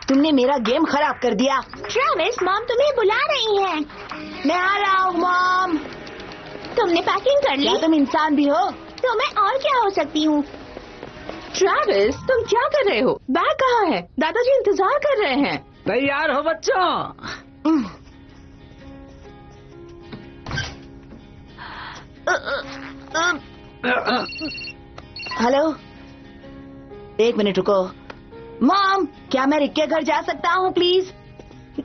तुमने मेरा गेम खराब कर दिया। ट्रेविस, मॉम तुम्हें बुला रही हैं। मैं आ रहा हूँ मॉम। तुमने पैकिंग कर ली? क्या तुम इंसान भी हो? तो मैं और क्या हो सकती हूँ? ट्रेविस, तुम क्या कर रहे हो? बैग कहाँ है? दादाजी इंतजार कर रहे हैं। तैयार हो बच्चों? हेलो, एक मिनट रुको। मॉम, क्या मैं रिक के घर जा सकता हूँ प्लीज?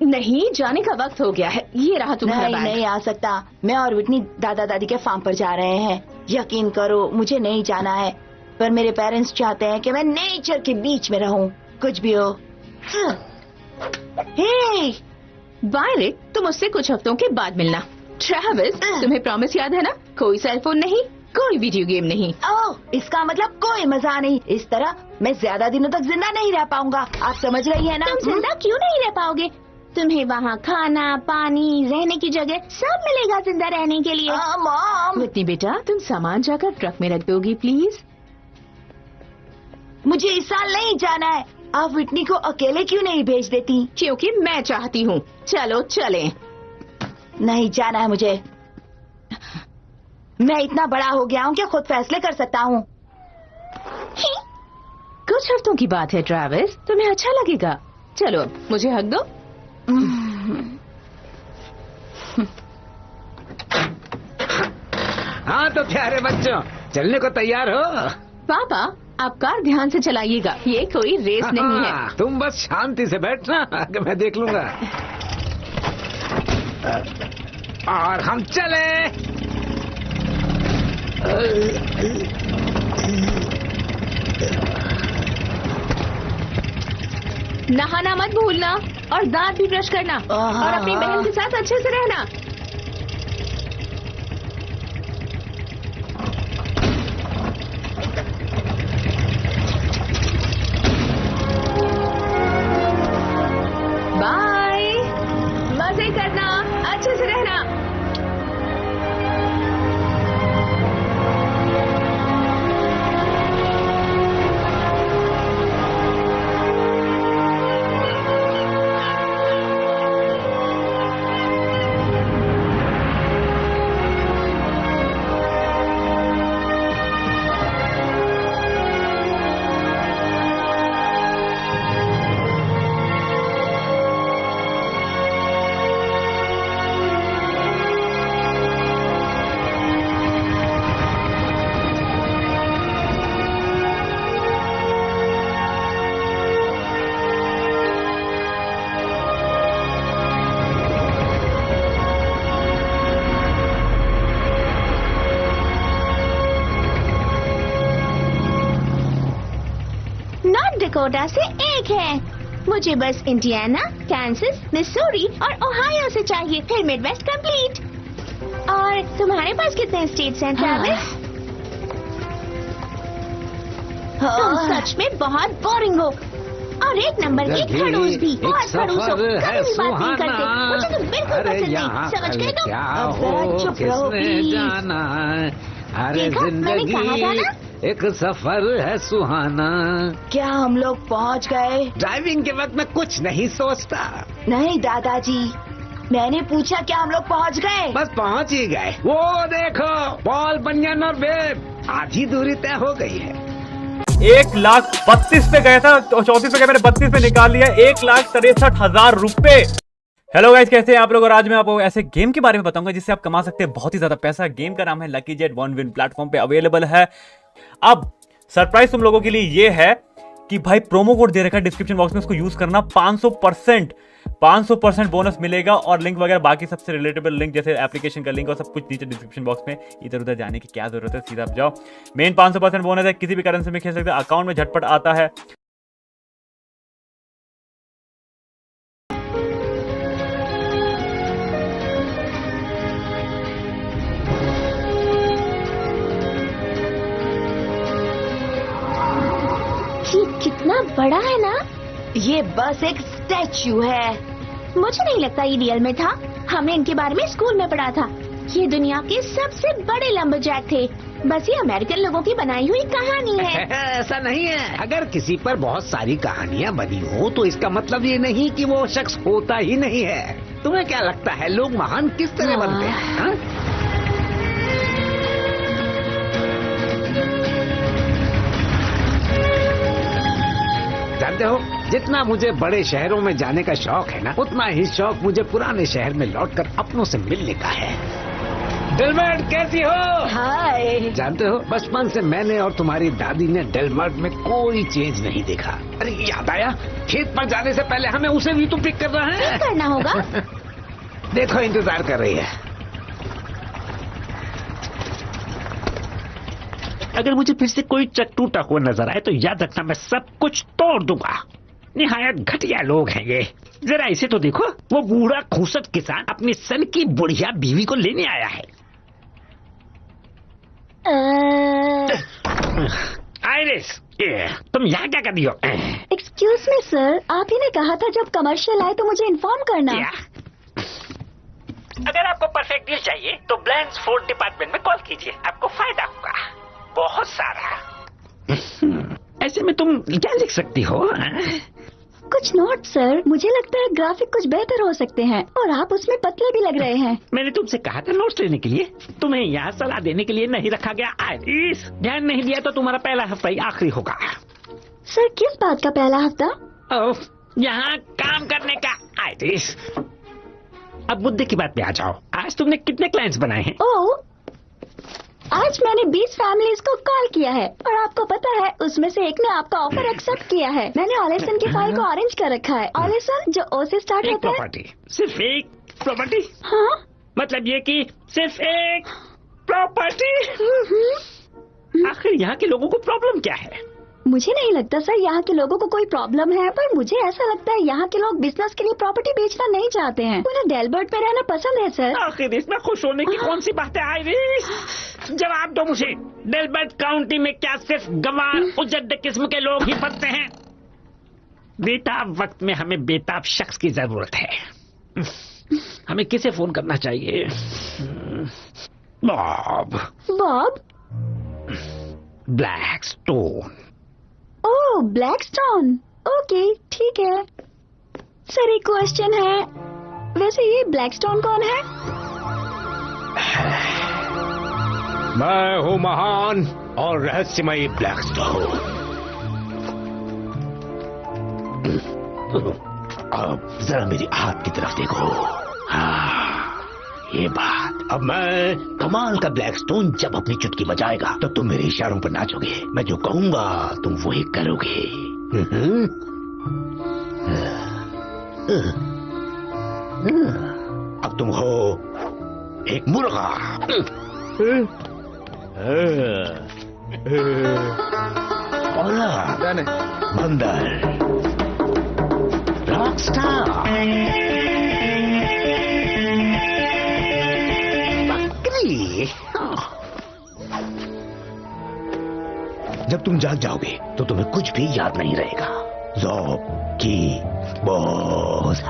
नहीं, जाने का वक्त हो गया है। ये रहा तुम्हारा बैग। नहीं आ सकता। मैं और विटनी दादा दादी के फार्म पर जा रहे हैं। यकीन करो, मुझे नहीं जाना है, पर मेरे पेरेंट्स चाहते हैं कि मैं नेचर के बीच में रहूं, कुछ भी हो। हे बाय रिक, तुम उससे कुछ हफ्तों के बाद मिलना। ट्रेविस, तुम्हें प्रॉमिस याद है ना? कोई सेलफोन नहीं, कोई वीडियो गेम नहीं। ओह, इसका मतलब कोई मजा नहीं। इस तरह मैं ज्यादा दिनों तक जिंदा नहीं रह पाऊंगा। आप समझ रही है ना? तुम जिंदा क्यों नहीं रह पाओगे? तुम्हें वहाँ खाना, पानी, रहने की जगह सब मिलेगा जिंदा रहने के लिए। मॉम, विटनी बेटा, तुम सामान जाकर ट्रक में रख दोगी प्लीज? मुझे इस साल नहीं जाना है। आप विटनी को अकेले क्यों नहीं भेज देती? क्योंकि मैं चाहती हूँ। चलो चलें। नहीं जाना है मुझे। मैं इतना बड़ा हो गया हूँ कि खुद फैसले कर सकता हूँ। कुछ हफ्तों की बात है ट्रेविस, तुम्हें अच्छा लगेगा। चलो अब मुझे हक दो। हाँ तो प्यारे बच्चों, चलने को तैयार हो? पापा, आप कार ध्यान से चलाइएगा, ये कोई रेस नहीं है। तुम बस शांति से बैठना, आगे मैं देख लूंगा। और हम चले। नहाना मत भूलना और दांत भी ब्रश करना और अपनी बहन के साथ अच्छे से रहना। बाय, मजे करना, अच्छे से रहना। नॉर्थ डकोटा से एक है। मुझे बस इंडियाना, कांसास, मिसूरी और ओहायो से चाहिए, फिर मिडवेस्ट कंप्लीट। और तुम्हारे पास कितने स्टेट्स हैं ट्रेविस? तुम सच में बहुत बोरिंग हो। और एक नंबर के खड़ूस भी, बहुत खड़ूस हो, कभी भी बात नहीं करते। मुझे तो बिल्कुल पसंद नहीं, समझ गए तुम? अब जरा चुप रहो प्लीज। अरे देखा, मैंने कहा था ना? एक सफर है सुहाना। क्या हम लोग पहुँच गए? ड्राइविंग के वक्त मैं कुछ नहीं सोचता। नहीं दादाजी, मैंने पूछा क्या हम लोग पहुँच गए? बस पहुंच ही गए। वो देखो, पॉल बनियन और बेब, आधी दूरी तय हो गई है। 1,32,000 पे गया था, 34 पे गया, मैंने 32 पे निकाल लिया। 1,63,000 रुपए। हेलो गाइस, कैसे हैं आप लोग? और आज मैं आपको ऐसे गेम के बारे में बताऊंगा जिससे आप कमा सकते हैं बहुत ही ज्यादा पैसा। गेम का नाम है lucky jet, one win platform पे अवेलेबल है। अब सरप्राइज तुम लोगों के लिए ये है कि भाई प्रोमो कोड दे रखा है डिस्क्रिप्शन बॉक्स में, उसको यूज करना। 500% बोनस मिलेगा। और लिंक वगैरह बाकी सबसे रिलेटेबल लिंक जैसे एप्लीकेशन का लिंक और सब कुछ नीचे डिस्क्रिप्शन बॉक्स में। इधर उधर जाने की क्या जरूरत है, सीधा आप जाओ। मेन 500% बोनस है, किसी भी करेंसी में खेल सकते हैं, अकाउंट में झटपट आता है। ये कितना बड़ा है ना? ये बस एक स्टैच्यू है। मुझे नहीं लगता ये रियल में था। हमने इनके बारे में स्कूल में पढ़ा था। ये दुनिया के सबसे बड़े लंबरजैक थे। बस ये अमेरिकन लोगों की बनाई हुई कहानी है। ऐसा नहीं है। अगर किसी पर बहुत सारी कहानियाँ बनी हो तो इसका मतलब ये नहीं कि वो शख्स होता ही नहीं है। तुम्हें क्या लगता है लोग महान किस तरह बनते हैं? हाँ? जानते हो, जितना मुझे बड़े शहरों में जाने का शौक है ना, उतना ही शौक मुझे पुराने शहर में लौटकर अपनों से मिलने का है। डेलमर्ट कैसी हो? हाय। जानते हो, बचपन से मैंने और तुम्हारी दादी ने डेलमर्ट में कोई चेंज नहीं देखा। अरे याद आया, खेत पर जाने से पहले हमें उसे भी तो पिक करना है। करना होगा। देखो इंतजार कर रही है। अगर मुझे फिर से कोई ट्रक टूटा हुआ नजर आए तो याद रखना, मैं सब कुछ तोड़ दूंगा। निहायत घटिया लोग हैं ये। जरा इसे तो देखो, वो बूढ़ा खूसट किसान अपनी सन की बुढ़िया बीवी को लेने आया है। आइरिस, तुम यहाँ क्या कर रही हो? एक्सक्यूज मी सर, आप ही ने कहा था जब कमर्शियल आए तो मुझे इन्फॉर्म करना। अगर आपको परफेक्ट डील चाहिए तो ब्लैंक्स फूड डिपार्टमेंट में कॉल कीजिए, आपको फायदा होगा बहुत सारा। ऐसे में तुम क्या लिख सकती हो? कुछ नोट सर, मुझे लगता है ग्राफिक कुछ बेहतर हो सकते हैं और आप उसमें पतले भी लग रहे हैं। मैंने तुमसे कहा था नोट्स लेने के लिए, तुम्हें यहाँ सलाह देने के लिए नहीं रखा गया। आइरिस, ध्यान नहीं दिया तो तुम्हारा पहला हफ्ता ही आखिरी होगा। सर किस बात का पहला हफ्ता? यहाँ काम करने का। आइरिस, अब मुद्दे की बात पे आ जाओ। आज तुमने कितने क्लाइंट्स बनाए हैं? ओह, आज मैंने 20 फैमिलीज को कॉल किया है और आपको पता है उसमें से एक ने आपका ऑफर एक्सेप्ट किया है। मैंने ऑलेसन की फाइल को ऑरेंज कर रखा है। ऑलेसन जो ओ से स्टार्ट एक होता है। प्रॉपर्टी, सिर्फ एक प्रॉपर्टी? हाँ, मतलब ये कि सिर्फ एक प्रॉपर्टी? आखिर यहाँ के लोगों को प्रॉब्लम क्या है? मुझे नहीं लगता सर यहाँ के लोगों को कोई प्रॉब्लम है, पर मुझे ऐसा लगता है यहाँ के लोग बिजनेस के लिए प्रॉपर्टी बेचना नहीं चाहते हैं। उन्हें डेलबर्ट में रहना पसंद है सर। आखिर इसमें खुश होने की कौन सी बात है? आइरिस, जवाब दो मुझे। डेलबर्ट काउंटी में क्या सिर्फ गंवार उजड्ड किस्म के लोग ही फंसते हैं? बेताब वक्त में हमें बेताब शख्स की जरूरत है। हमें किसे फोन करना चाहिए? बॉब। बॉब? ब्लैकस्टोन। ओह, ब्लैकस्टोन। ओके, ठीक है सर। एक क्वेश्चन है, वैसे ये ब्लैकस्टोन कौन है? मैं हूँ महान और रहस्यमयी ब्लैकस्टोन। अब जरा मेरी हाथ की तरफ देखो। हाँ, ये बात। अब मैं कमाल का ब्लैकस्टोन जब अपनी चुटकी बजाएगा तो तुम मेरे इशारों पर नाचोगे। मैं जो कहूंगा तुम वही करोगे। अब तुम हो एक मुर्गा, बंदर, रॉकस्टार, बकरी। जब तुम जाग जाओगे तो तुम्हें कुछ भी याद नहीं रहेगा। ज़ॉब की बॉस।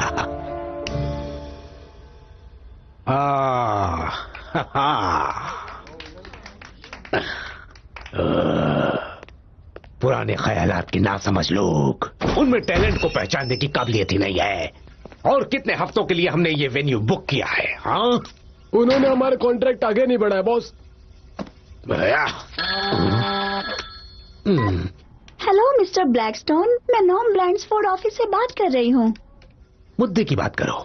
पुराने ख्यालात के नासमझ लोग, उनमें टैलेंट को पहचानने की काबिलियत ही नहीं है। और कितने हफ्तों के लिए हमने ये वेन्यू बुक किया है? हाँ, उन्होंने हमारे कॉन्ट्रैक्ट आगे नहीं बढ़ाया बॉस। हेलो मिस्टर ब्लैकस्टोन, मैं नॉम ब्लैंड्सफोर्ड ऑफिस से बात कर रही हूँ। मुद्दे की बात करो।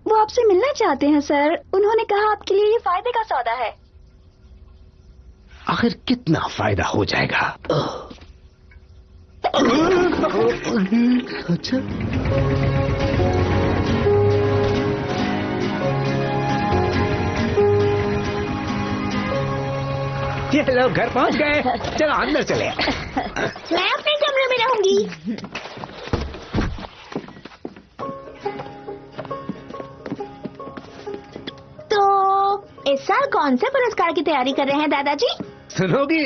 वो आपसे मिलना चाहते हैं सर। उन्होंने कहा आपके लिए ये फायदे का सौदा है। आखिर कितना फायदा हो जाएगा? अच्छा, ये लोग घर पहुंच गए। चलो अंदर चले। मैं अपने कमरे में रहूंगी। तो इस साल कौन से पुरस्कार की तैयारी कर रहे हैं दादाजी? सुनोगी,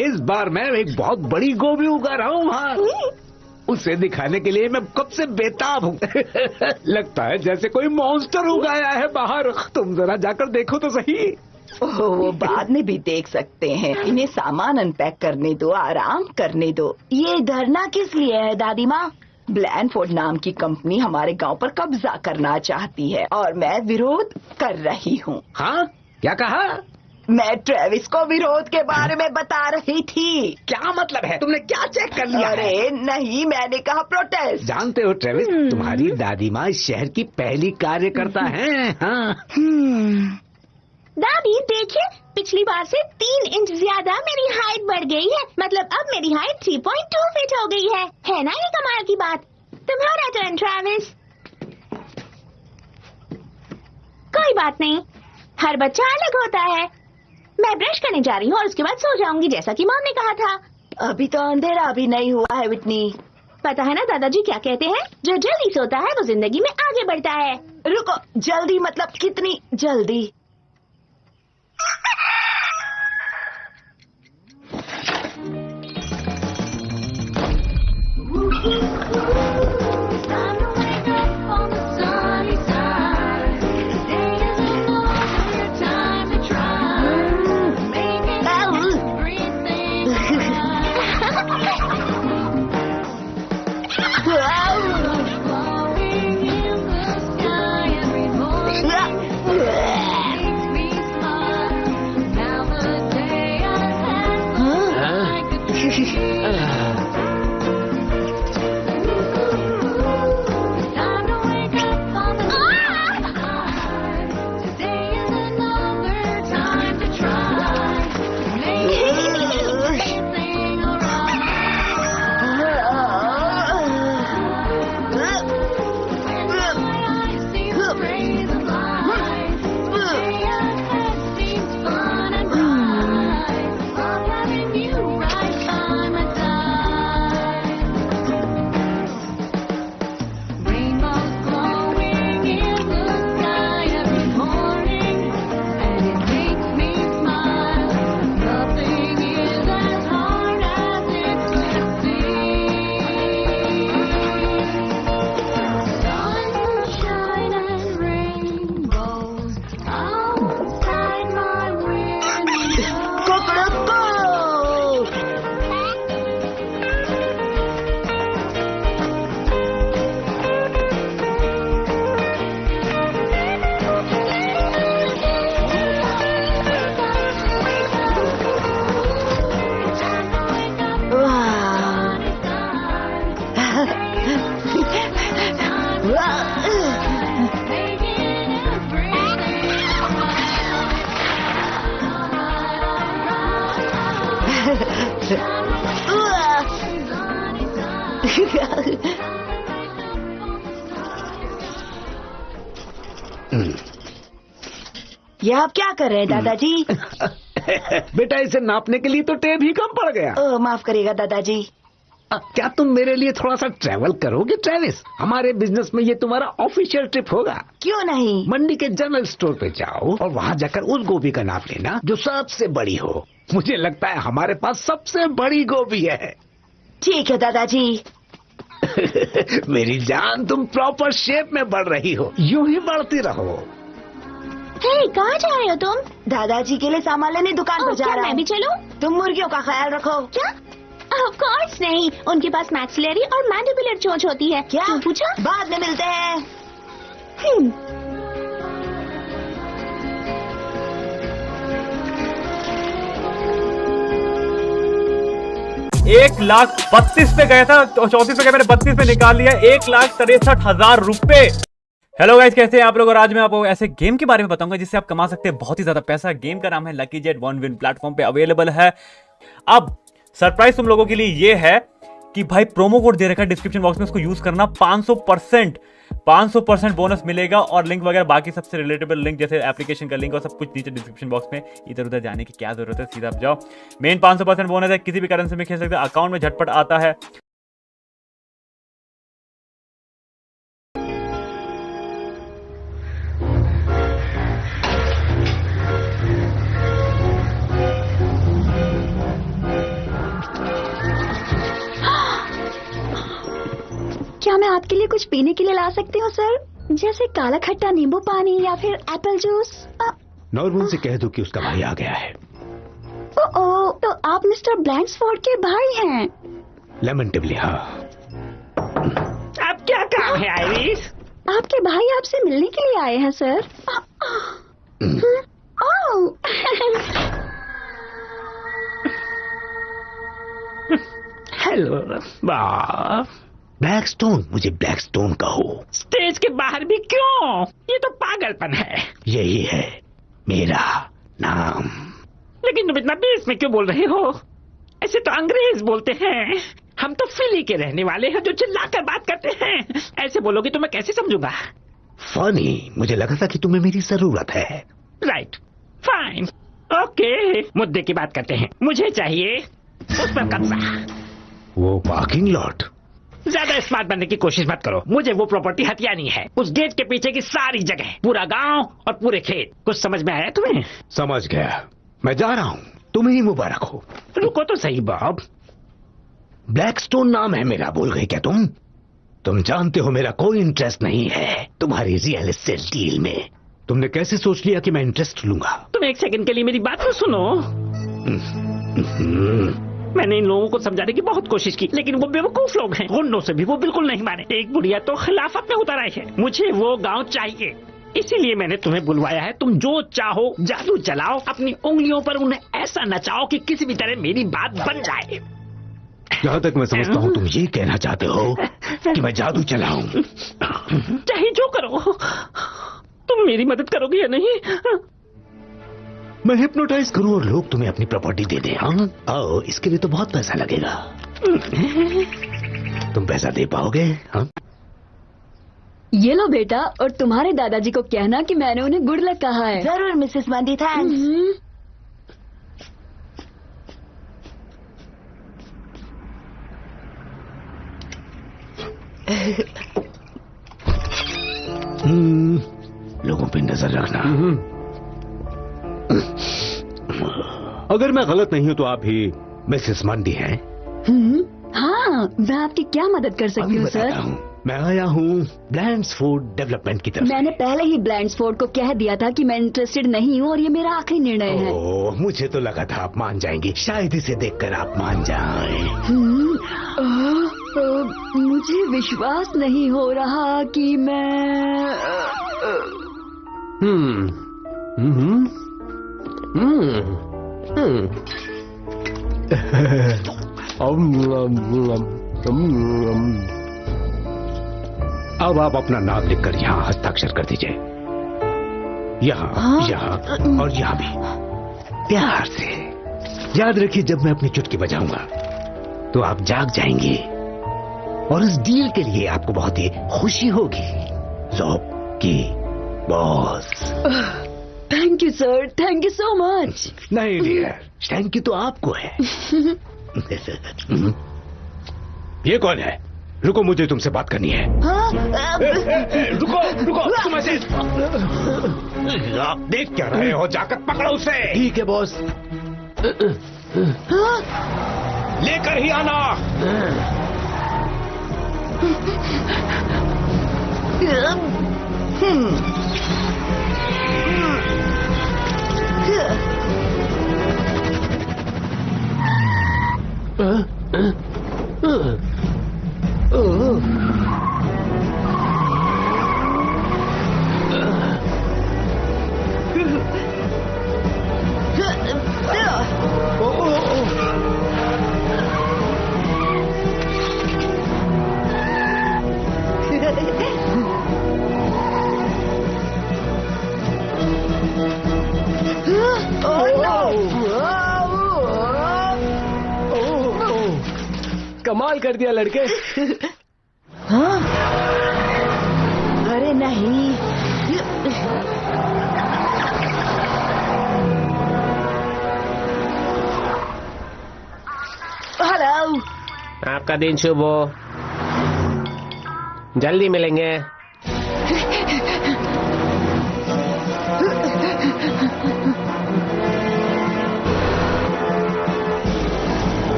इस बार मैं एक बहुत बड़ी गोभी उगा रहा हूँ वहाँ। उसे दिखाने के लिए मैं कब से बेताब हूँ। लगता है जैसे कोई मॉन्स्टर उगाया है बाहर। तुम जरा जाकर देखो तो सही। ओह, वो बाद में भी देख सकते हैं। इन्हें सामान अनपैक करने दो, आराम करने दो। ये धरना किस लिए है दादी माँ? ब्लैनफोर्ड नाम की कंपनी हमारे गांव पर कब्जा करना चाहती है और मैं विरोध कर रही हूँ। हाँ, क्या कहा? मैं ट्रेविस को विरोध के बारे में बता रही थी। क्या मतलब है? तुमने क्या चेक कर लिया? अरे नहीं, मैंने कहा प्रोटेस्ट। जानते हो ट्रेविस, तुम्हारी दादी माँ इस शहर की पहली कार्यकर्ता हैं। हाँ। दादी देखिए, पिछली बार से 3 इंच ज्यादा मेरी हाइट बढ़ गई है। मतलब अब मेरी हाइट 3.2 फीट हो गई है ना ये कमाल की बात? तुम्हारा टर्न ट्रेविस। कोई बात नहीं, हर बच्चा अलग होता है। मैं ब्रश करने जा रही हूँ और उसके बाद सो जाऊंगी, जैसा कि मॉम ने कहा था। अभी तो अंधेरा भी नहीं हुआ है विटनी। पता है ना दादाजी क्या कहते हैं? जो जल्दी सोता है वो जिंदगी में आगे बढ़ता है। रुको, जल्दी मतलब कितनी जल्दी? ये आप क्या कर रहे हैं दादाजी? बेटा, इसे नापने के लिए तो टेप ही कम पड़ गया। माफ करिएगा दादाजी। क्या तुम मेरे लिए थोड़ा सा ट्रैवल करोगे ट्रेविस? हमारे बिजनेस में ये तुम्हारा ऑफिशियल ट्रिप होगा। क्यों नहीं? मंडी के जनरल स्टोर पे जाओ और वहाँ जाकर उस गोभी का नाप लेना जो सबसे बड़ी हो। मुझे लगता है हमारे पास सबसे बड़ी गोभी है। ठीक है दादाजी। मेरी जान, तुम प्रॉपर शेप में बढ़ रही हो, यूं ही बढ़ती रहो। हे, कहाँ जा रहे हो तुम? दादाजी के लिए सामान लेने दुकान पर जा क्या रहा मैं हूँ। भी चलूं? तुम मुर्गियों का ख्याल रखो। क्या? ऑफ कोर्स नहीं, उनके पास मैक्सिलरी और मैंडिबुलर चोंच होती है। क्या पूछा? बाद में मिलते हैं। 1,32,000 पे गया था, 34 पे गया, मैंने 32 पे निकाल लिया। 1,63,000 रुपए। हेलो गाइस, कैसे हैं आप लोग? और आज मैं आपको ऐसे गेम के बारे में बताऊंगा जिससे आप कमा सकते हैं बहुत ही ज्यादा पैसा। गेम का नाम है lucky jet, one win platform पे अवेलेबल है। अब सरप्राइज तुम लोगों के लिए ये है कि भाई प्रोमो कोड दे रखा है डिस्क्रिप्शन बॉक्स में, उसको यूज करना। 500% बोनस मिलेगा और लिंक वगैरह बाकी सबसे रिलेटेबल लिंक जैसे एप्लीकेशन का लिंक और सब कुछ नीचे डिस्क्रिप्शन बॉक्स में। इधर उधर जाने की क्या जरूरत है, सीधा आप जाओ। मेन 500% बोनस है, किसी भी करेंसी में खेल सकते हैं, अकाउंट में झटपट आता है। क्या मैं आपके लिए कुछ पीने के लिए ला सकती हूँ सर? जैसे काला खट्टा नींबू पानी या फिर एप्पल जूस? नॉर्मन से कह दो कि उसका भाई आ गया है। ओह, तो आप मिस्टर ब्लैंक्सफोर्ड के भाई हैं? लेमेंटेबली हाँ। अब क्या काम है आइरिस? आपके भाई आपसे मिलने के लिए आए हैं सर। ओह, हेलो बॉब। ब्लैकस्टोन, मुझे ब्लैकस्टोन कहो। स्टेज के बाहर भी क्यों? ये तो पागलपन है। यही है मेरा नाम। लेकिन तुम इतना बीच में क्यों बोल रहे हो? ऐसे तो अंग्रेज बोलते हैं। हम तो फिली के रहने वाले हैं जो चिल्लाकर बात करते हैं। ऐसे बोलोगे तो मैं कैसे समझूंगा? फनी, मुझे लगा था कि तुम्हें मेरी जरूरत है। Right, fine, okay. मुद्दे की बात करते हैं। मुझे चाहिए उस पर कब्जा। वो पार्किंग लॉट। ज्यादा स्मार्ट बनने की कोशिश मत करो। मुझे वो प्रॉपर्टी हथियानी है। उस गेट के पीछे की सारी जगह, पूरा गांव और पूरे खेत। कुछ समझ में आया तुम्हें? समझ गया, मैं जा रहा हूँ। तुम्हें ही मुबारक हो। रुको तो सही बॉब। ब्लैकस्टोन नाम है मेरा, भूल गए क्या तुम? तुम जानते हो मेरा कोई इंटरेस्ट नहीं है तुम्हारी रियल एस्टेट डील में। तुमने कैसे सोच लिया कि मैं इंटरेस्ट लूंगा? तुम एक सेकंड के लिए मेरी बात तो सुनो। मैंने इन लोगों को समझाने की बहुत कोशिश की, लेकिन वो बेवकूफ लोग हैं। गुंडों से भी वो बिल्कुल नहीं माने। एक बुढ़िया तो खिलाफत में उतर आई है। मुझे वो गांव चाहिए, इसीलिए मैंने तुम्हें बुलवाया है। तुम जो चाहो जादू चलाओ, अपनी उंगलियों पर उन्हें ऐसा नचाओ कि किसी भी तरह मेरी बात बन जाए। जहाँ तक मैं समझता हूँ तुम ये कहना चाहते हो कि मैं जादू चलाऊं। चाहे जो करो, तुम मेरी मदद करोगे या नहीं? मैं हिप्नोटाइज करूं और लोग तुम्हें अपनी प्रॉपर्टी दे दें? हाँ, आओ, इसके लिए तो बहुत पैसा लगेगा। तुम पैसा दे पाओगे? हाँ? ये लो बेटा, और तुम्हारे दादाजी को कहना कि मैंने उन्हें गुड लक कहा है। जरूर मिसेस मंदी, थैंक्स। लोगों पे नजर रखना। अगर मैं गलत नहीं हूं तो आप ही मिसेस मंडी हैं? हाँ, मैं आपकी क्या मदद कर सकती अभी हूँ बताता सर? हूं। मैं आया हूँ ब्लैंक्सफोर्ड डेवलपमेंट की तरफ। मैंने पहले ही ब्लैंक्सफोर्ड को कह दिया था कि मैं इंटरेस्टेड नहीं हूँ और ये मेरा आखिरी निर्णय है। ओह, मुझे तो लगा था आप मान जाएंगी। शायद इसे देखकर आप मान जाएं। मुझे विश्वास नहीं हो रहा कि मैं अब आप अपना नाम लिखकर यहाँ हस्ताक्षर कर दीजिए। यहाँ, यहाँ और यहाँ भी, प्यार से। याद रखिए, जब मैं अपनी चुटकी बजाऊंगा तो आप जाग जाएंगे और इस डील के लिए आपको बहुत ही खुशी होगी। की boss. Thank you sir, thank you so much. नहीं डियर, थैंक यू तो आपको है। ये कौन है? रुको, मुझे तुमसे बात करनी है। रुको रुको, तुम ऐसे आप देख क्या रहे हो? जाकर पकड़ो उसे। ठीक है बॉस। लेकर ही आना। कमाल कर दिया लड़के। हाँ? अरे नहीं। हेलो। आपका दिन शुभ हो। जल्दी मिलेंगे।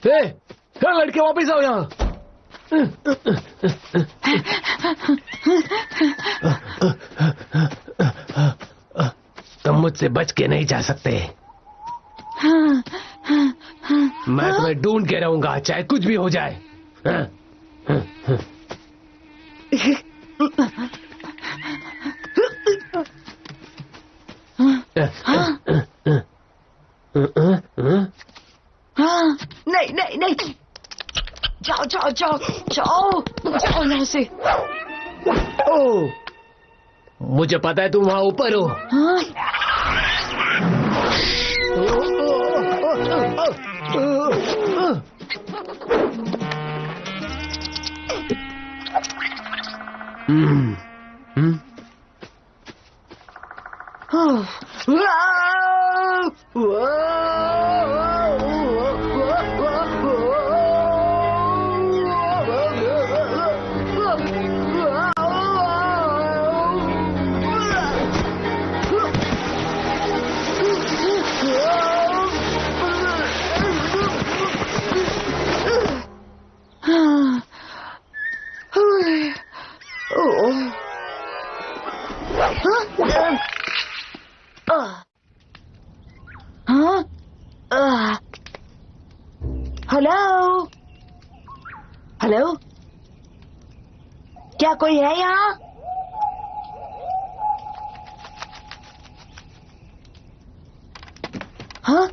लड़के वापिस आओ यहाँ। तुम मुझसे बच के नहीं जा सकते। मैं तुम्हें ढूंढ के रहूंगा, चाहे कुछ भी हो जाए। नहीं नहीं नहीं, जाओ जाओ जाओ जाओ जाओ यहाँ से। ओ, मुझे पता है तुम वहां ऊपर हो। हेलो हेलो, क्या कोई है यहाँ? हाँ?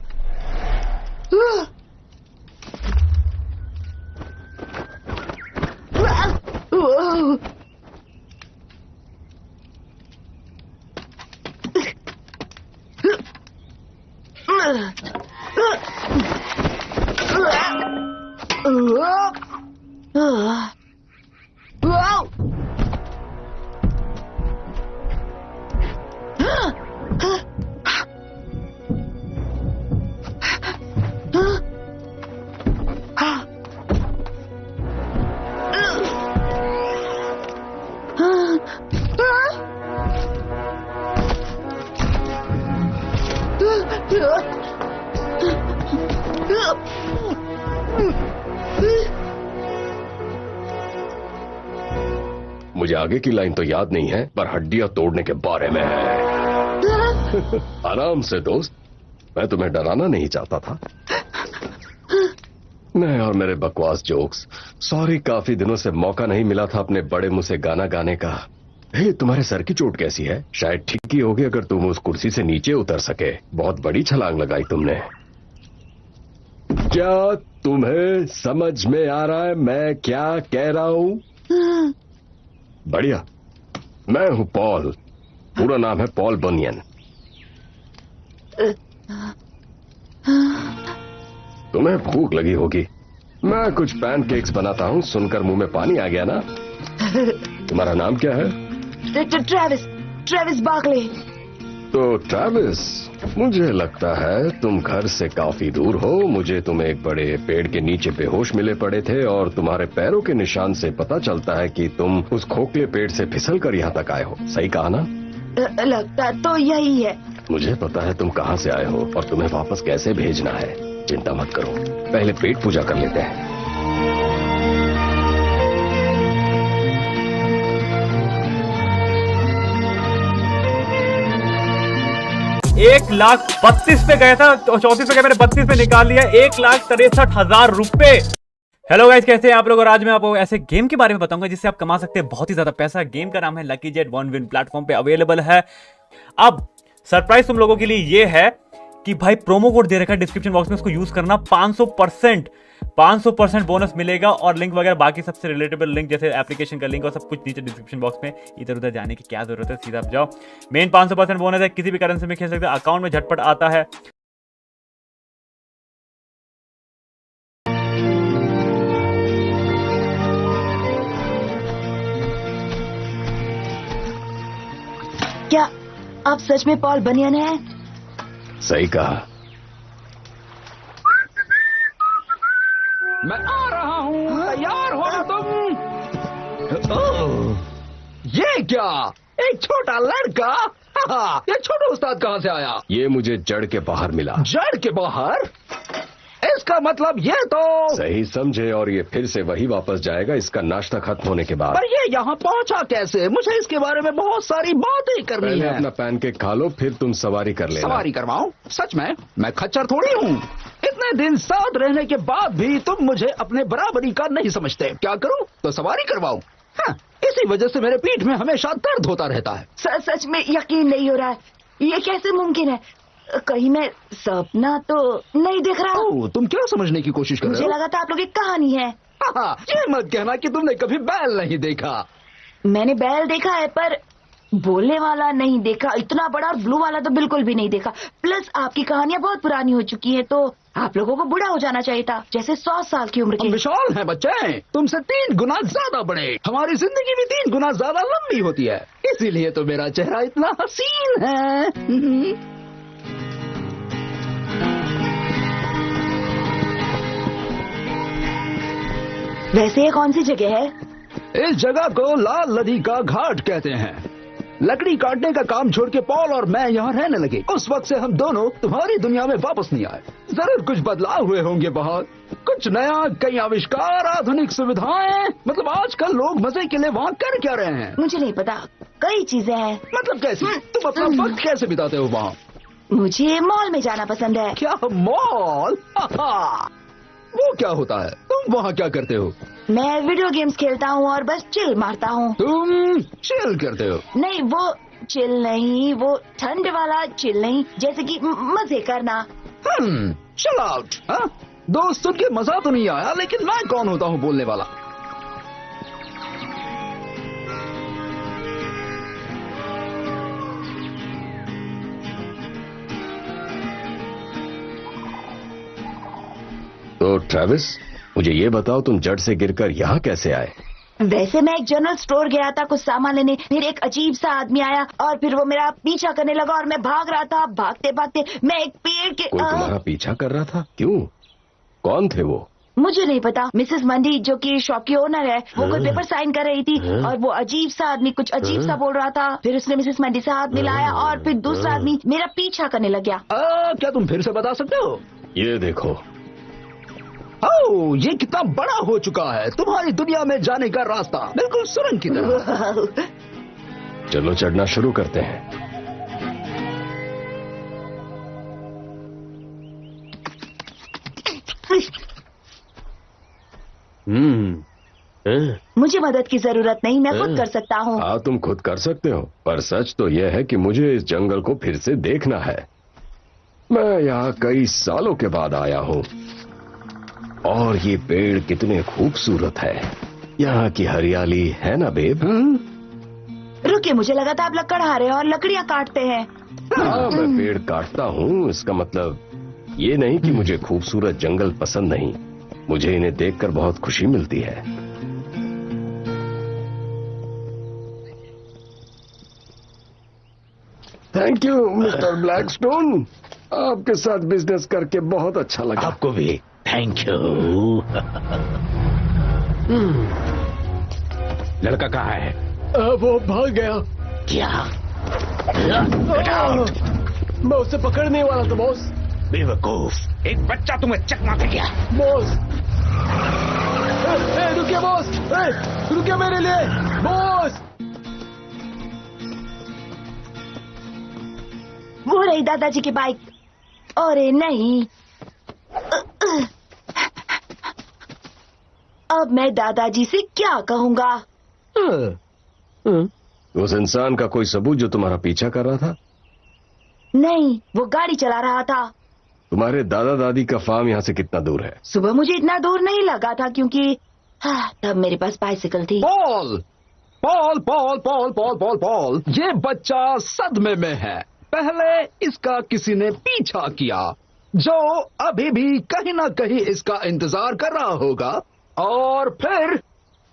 मुझे आगे की लाइन तो याद नहीं है, पर हड्डियां तोड़ने के बारे में है। आराम से दोस्त, मैं तुम्हें डराना नहीं चाहता था। मैं और मेरे बकवास जोक्स। सॉरी, काफी दिनों से मौका नहीं मिला था अपने बड़े मुंह से गाना गाने का। हे, तुम्हारे सर की चोट कैसी है? शायद ठीक ही होगी अगर तुम उस कुर्सी से नीचे उतर सके। बहुत बड़ी छलांग लगाई तुमने। क्या तुम्हें समझ में आ रहा है मैं क्या कह रहा हूं? बढ़िया। मैं हूं पॉल, पूरा नाम है पॉल बनियन। तुम्हें भूख लगी होगी। मैं कुछ पैनकेक्स बनाता हूं, सुनकर मुंह में पानी आ गया ना? तुम्हारा नाम क्या है? Travis Berkeley. तो ट्रेविस, मुझे लगता है तुम घर से काफी दूर हो। मुझे तुम एक बड़े पेड़ के नीचे बेहोश मिले पड़े थे और तुम्हारे पैरों के निशान से पता चलता है कि तुम उस खोखले पेड़ से फिसल कर यहाँ तक आए हो। सही कहा ना? लगता तो यही है। मुझे पता है तुम कहाँ से आए हो और तुम्हें वापस कैसे भेजना है। चिंता मत करो, पहले पेट पूजा कर लेते हैं। 1,32,000 पे गया था, 34 पे गया, मैंने 32 पे निकाल लिया। 1,63,000 रुपए। हेलो गाइस, कैसे हैं आप लोग? और आज मैं आपको ऐसे गेम के बारे में बताऊंगा जिससे आप कमा सकते हैं बहुत ही ज्यादा पैसा। गेम का नाम है lucky jet. One win platform पे अवेलेबल है। अब सरप्राइज तुम लोगों के लिए ये है कि भाई प्रोमो कोड दे रखा है डिस्क्रिप्शन बॉक्स में, उसको यूज करना। 500% बोनस मिलेगा और लिंक वगैरह बाकी सबसे रिलेटेबल लिंक जैसे एप्लीकेशन का लिंक और सब कुछ नीचे डिस्क्रिप्शन बॉक्स में। इधर उधर जाने की क्या जरूरत है, सीधा आप जाओ। मेन 500% बोनस है, किसी भी करेंसी में खेल सकते हैं, अकाउंट में झटपट आता है। क्या आप सच में पॉल बनियन हैं? सही कहा। मैं आ रहा हूँ, तैयार हो ना तुम? ये क्या, एक छोटा लड़का? ये छोटा उस्ताद कहाँ से आया? ये मुझे जड़ के बाहर मिला। जड़ के बाहर? इस इसका मतलब ये तो सही समझे, और ये फिर से वही वापस जाएगा इसका नाश्ता खत्म होने के बाद। पर ये यहाँ पहुँचा कैसे? मुझे इसके बारे में बहुत सारी बातें करनी पहले है। अपना पैनकेक खा लो, फिर तुम सवारी कर लेना। सवारी करवाऊं? सच में? मैं खच्चर थोड़ी हूँ। इतने दिन साथ रहने के बाद भी तुम मुझे अपने बराबरी का नहीं समझते। क्या करूं? तो सवारी करवाऊं? हाँ, इसी वजह से मेरे पीठ में हमेशा दर्द होता रहता है। सच में यकीन नहीं हो रहा है, ये कैसे मुमकिन है? कहीं मैं सपना तो नहीं देख रहा? ओह, तुम क्या समझने की कोशिश कर रहे मुझे हो? लगा था आप लोग एक कहानी है। हाँ, ये मत कहना कि तुमने कभी बैल नहीं देखा। मैंने बैल देखा है पर बोलने वाला नहीं देखा। इतना बड़ा और ब्लू वाला तो बिल्कुल भी नहीं देखा। प्लस आपकी कहानियां बहुत पुरानी हो चुकी है, तो आप लोगों को बूढ़ा हो जाना चाहिए था, जैसे 100 साल की उम्र हम के। विशाल हैं बच्चे, तुमसे 3 गुना ज्यादा बड़े। हमारी जिंदगी भी 3 गुना ज्यादा लंबी होती है, इसीलिए तो मेरा चेहरा इतना हसीन है। वैसे ये कौन सी जगह है? इस जगह को लाल नदी का घाट कहते हैं। लकड़ी काटने का काम छोड़ के पॉल और मैं यहाँ रहने लगे। उस वक्त से हम दोनों तुम्हारी दुनिया में वापस नहीं आए। जरूर कुछ बदलाव हुए होंगे वहाँ, कुछ नया, कई आविष्कार, आधुनिक सुविधाएं। मतलब आजकल लोग मजे के लिए वहाँ कर क्या रहे हैं? मुझे नहीं पता, कई चीजें हैं। मतलब कैसे? तुम अपना वक्त कैसे बिताते हो वहाँ? मुझे मॉल में जाना पसंद है। क्या मॉल? वो क्या होता है? तुम वहाँ क्या करते हो? मैं वीडियो गेम्स खेलता हूँ और बस चिल मारता हूँ। तुम चिल करते हो? नहीं, वो चिल नहीं, वो ठंड वाला चिल नहीं, जैसे कि मजे करना। Chill out. दोस्त सुन के मजा तो नहीं आया, लेकिन मैं कौन होता हूँ बोलने वाला? तो ट्रेविस, मुझे ये बताओ, तुम जड़ से गिरकर यहाँ कैसे आए? वैसे मैं एक जनरल स्टोर गया था कुछ सामान लेने, फिर एक अजीब सा आदमी आया और फिर वो मेरा पीछा करने लगा और मैं भाग रहा था। भागते भागते मैं एक पेड़ के कोई तुम्हारा पीछा कर रहा था? क्यों? कौन थे वो? मुझे नहीं पता। मिसेस मंडी, जो कि शॉप की ओनर है, वो कोई पेपर साइन कर रही थी और वो अजीब सा आदमी कुछ अजीब सा बोल रहा था। फिर उसने मिसेस मंडी से हाथ मिलाया और फिर दूसरा आदमी मेरा पीछा करने लग गया। क्या तुम फिर से बता सकते हो? ये देखो। ओह, ये कितना बड़ा हो चुका है। तुम्हारी दुनिया में जाने का रास्ता बिल्कुल सुरंग की तरह। चलो चढ़ना शुरू करते हैं। मुझे मदद की जरूरत नहीं, मैं खुद कर सकता हूँ। हाँ, तुम खुद कर सकते हो, पर सच तो यह है कि मुझे इस जंगल को फिर से देखना है। मैं यहाँ कई सालों के बाद आया हूँ और ये पेड़ कितने खूबसूरत है। यहाँ की हरियाली है ना बेब? रुकिए, मुझे लगा था आप लकड़ आ रहे हैं और लकड़ियाँ काटते हैं। हाँ, मैं पेड़ काटता हूँ, इसका मतलब ये नहीं कि मुझे खूबसूरत जंगल पसंद नहीं। मुझे इन्हें देखकर बहुत खुशी मिलती है। थैंक यू मिस्टर ब्लैकस्टोन, आपके साथ बिजनेस करके बहुत अच्छा लगा। आपको भी थैंक यू। लड़का कहाँ है? वो भाग गया। क्या? मैं उसे पकड़ने वाला था बॉस। बेवकूफ, एक बच्चा तुम्हें चकमा दे गया। बॉस, रुकिए बॉस, रुकिए मेरे लिए बॉस। वो रही दादाजी की बाइक। अरे नहीं, अब मैं दादाजी से क्या कहूँगा? उस इंसान का कोई सबूत जो तुम्हारा पीछा कर रहा था? नहीं, वो गाड़ी चला रहा था। तुम्हारे दादा दादी का फार्म यहाँ से कितना दूर है? सुबह मुझे इतना दूर नहीं लगा था क्योंकि तब मेरे पास बाइसिकल थी। Paul Paul Paul Paul Paul Paul Paul, ये बच्चा सदमे में है। पहले इसका किसी ने पीछा किया जो अभी भी कहीं ना कहीं इसका इंतजार कर रहा होगा, और फिर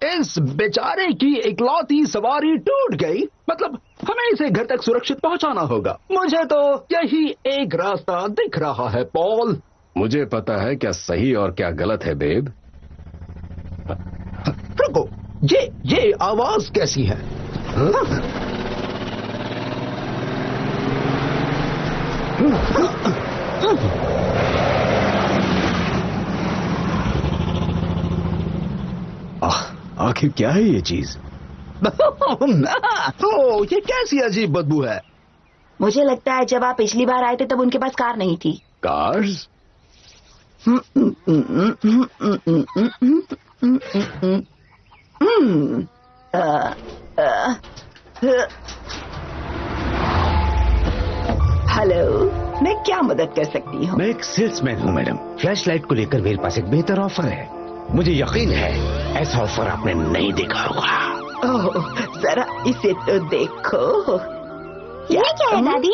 इस बेचारे की इकलौती सवारी टूट गई। मतलब हमें इसे घर तक सुरक्षित पहुंचाना होगा। मुझे तो यही एक रास्ता दिख रहा है पॉल। मुझे पता है क्या सही और क्या गलत है बेब। रुको, ये आवाज कैसी है? आखिर क्या है ये चीज? ओ, ये कैसी अजीब बदबू है? मुझे लगता है जब आप पिछली बार आए थे तब उनके पास कार नहीं थी। कार्स? हेलो, मैं क्या मदद कर सकती हूँ? मैं एक सेल्समैन हूँ मैडम। फ्लैशलाइट को लेकर मेरे पास एक बेहतर ऑफर है। मुझे यकीन है ऐसा ऑफर आपने नहीं देखा होगा। ओह, जरा इसे तो देखो। ये क्या है दादी?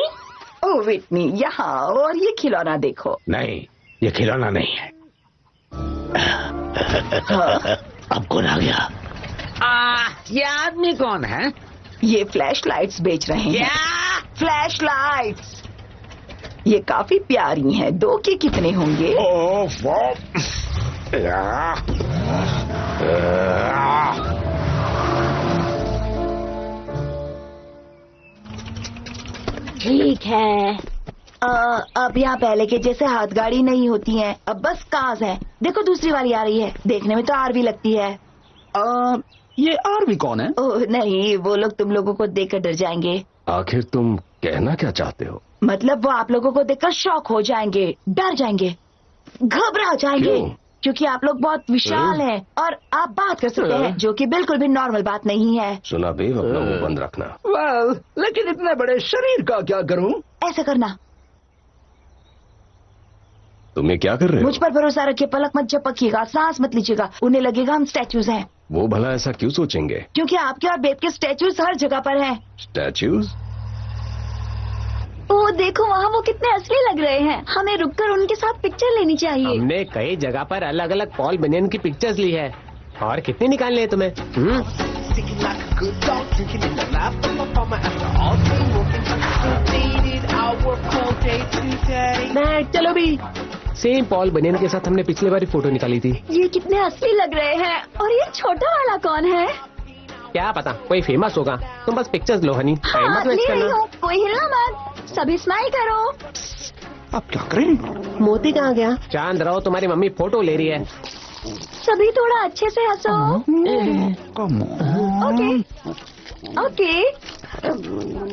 ओह विटनी, यहाँ और ये खिलौना देखो। नहीं, ये खिलौना नहीं है। अब कौन आ गया? ये आदमी कौन है? ये फ्लैश लाइट्स बेच रहे हैं। फ्लैश लाइट्स ये काफी प्यारी हैं। 2 के कितने होंगे? ठीक है। अब यहाँ पहले के जैसे हाथ गाड़ी नहीं होती हैं, अब बस कार्स हैं। देखो दूसरी वाली आ रही है, देखने में तो आर भी लगती है। ये आरवी कौन है? ओह नहीं, वो लोग तुम लोगों को देखकर डर जाएंगे। आखिर तुम कहना क्या चाहते हो? मतलब वो आप लोगों को देखकर शॉक हो जाएंगे, डर जाएंगे, घबरा जाएंगे। क्यों? क्योंकि आप लोग बहुत विशाल हैं और आप बात कर सकते हैं, जो कि बिल्कुल भी नॉर्मल बात नहीं है। सुना बेब, अपना मुंह बंद रखना। वेल, लेकिन इतने बड़े शरीर का क्या करूं? ऐसा करना। तुम्हें क्या कर रहे हो? मुझ पर भरोसा रखिए, पलक मत झपकिएगा, सांस मत लीजिएगा। उन्हें लगेगा हम स्टैचूज हैं। वो भला ऐसा क्यों सोचेंगे? क्योंकि आपके और बेब के स्टैचूज हर जगह पर हैं। स्टैच्यूज? ओ देखो वहाँ वो कितने असली लग रहे हैं। हमें रुककर उनके साथ पिक्चर लेनी चाहिए। हमने कई जगह पर अलग अलग पॉल बनियन की पिक्चर्स ली है। और कितनी निकालनी है तुम्हें? चलो भी। सेम पॉल बनियन के साथ हमने पिछली बार फोटो निकाली थी। ये कितने असली लग रहे हैं। और ये छोटा वाला कौन है? क्या पता, कोई फेमस होगा। तुम बस पिक्चर्स लो हनी, टाइम मत वेस्ट ले रही करना। हूँ, कोई हिलना मत, सभी स्माइल करो। अब क्या करें? मोती कहाँ गया? चांद रहो, तुम्हारी मम्मी फोटो ले रही है। सभी थोड़ा अच्छे से हंसो। Okay okay.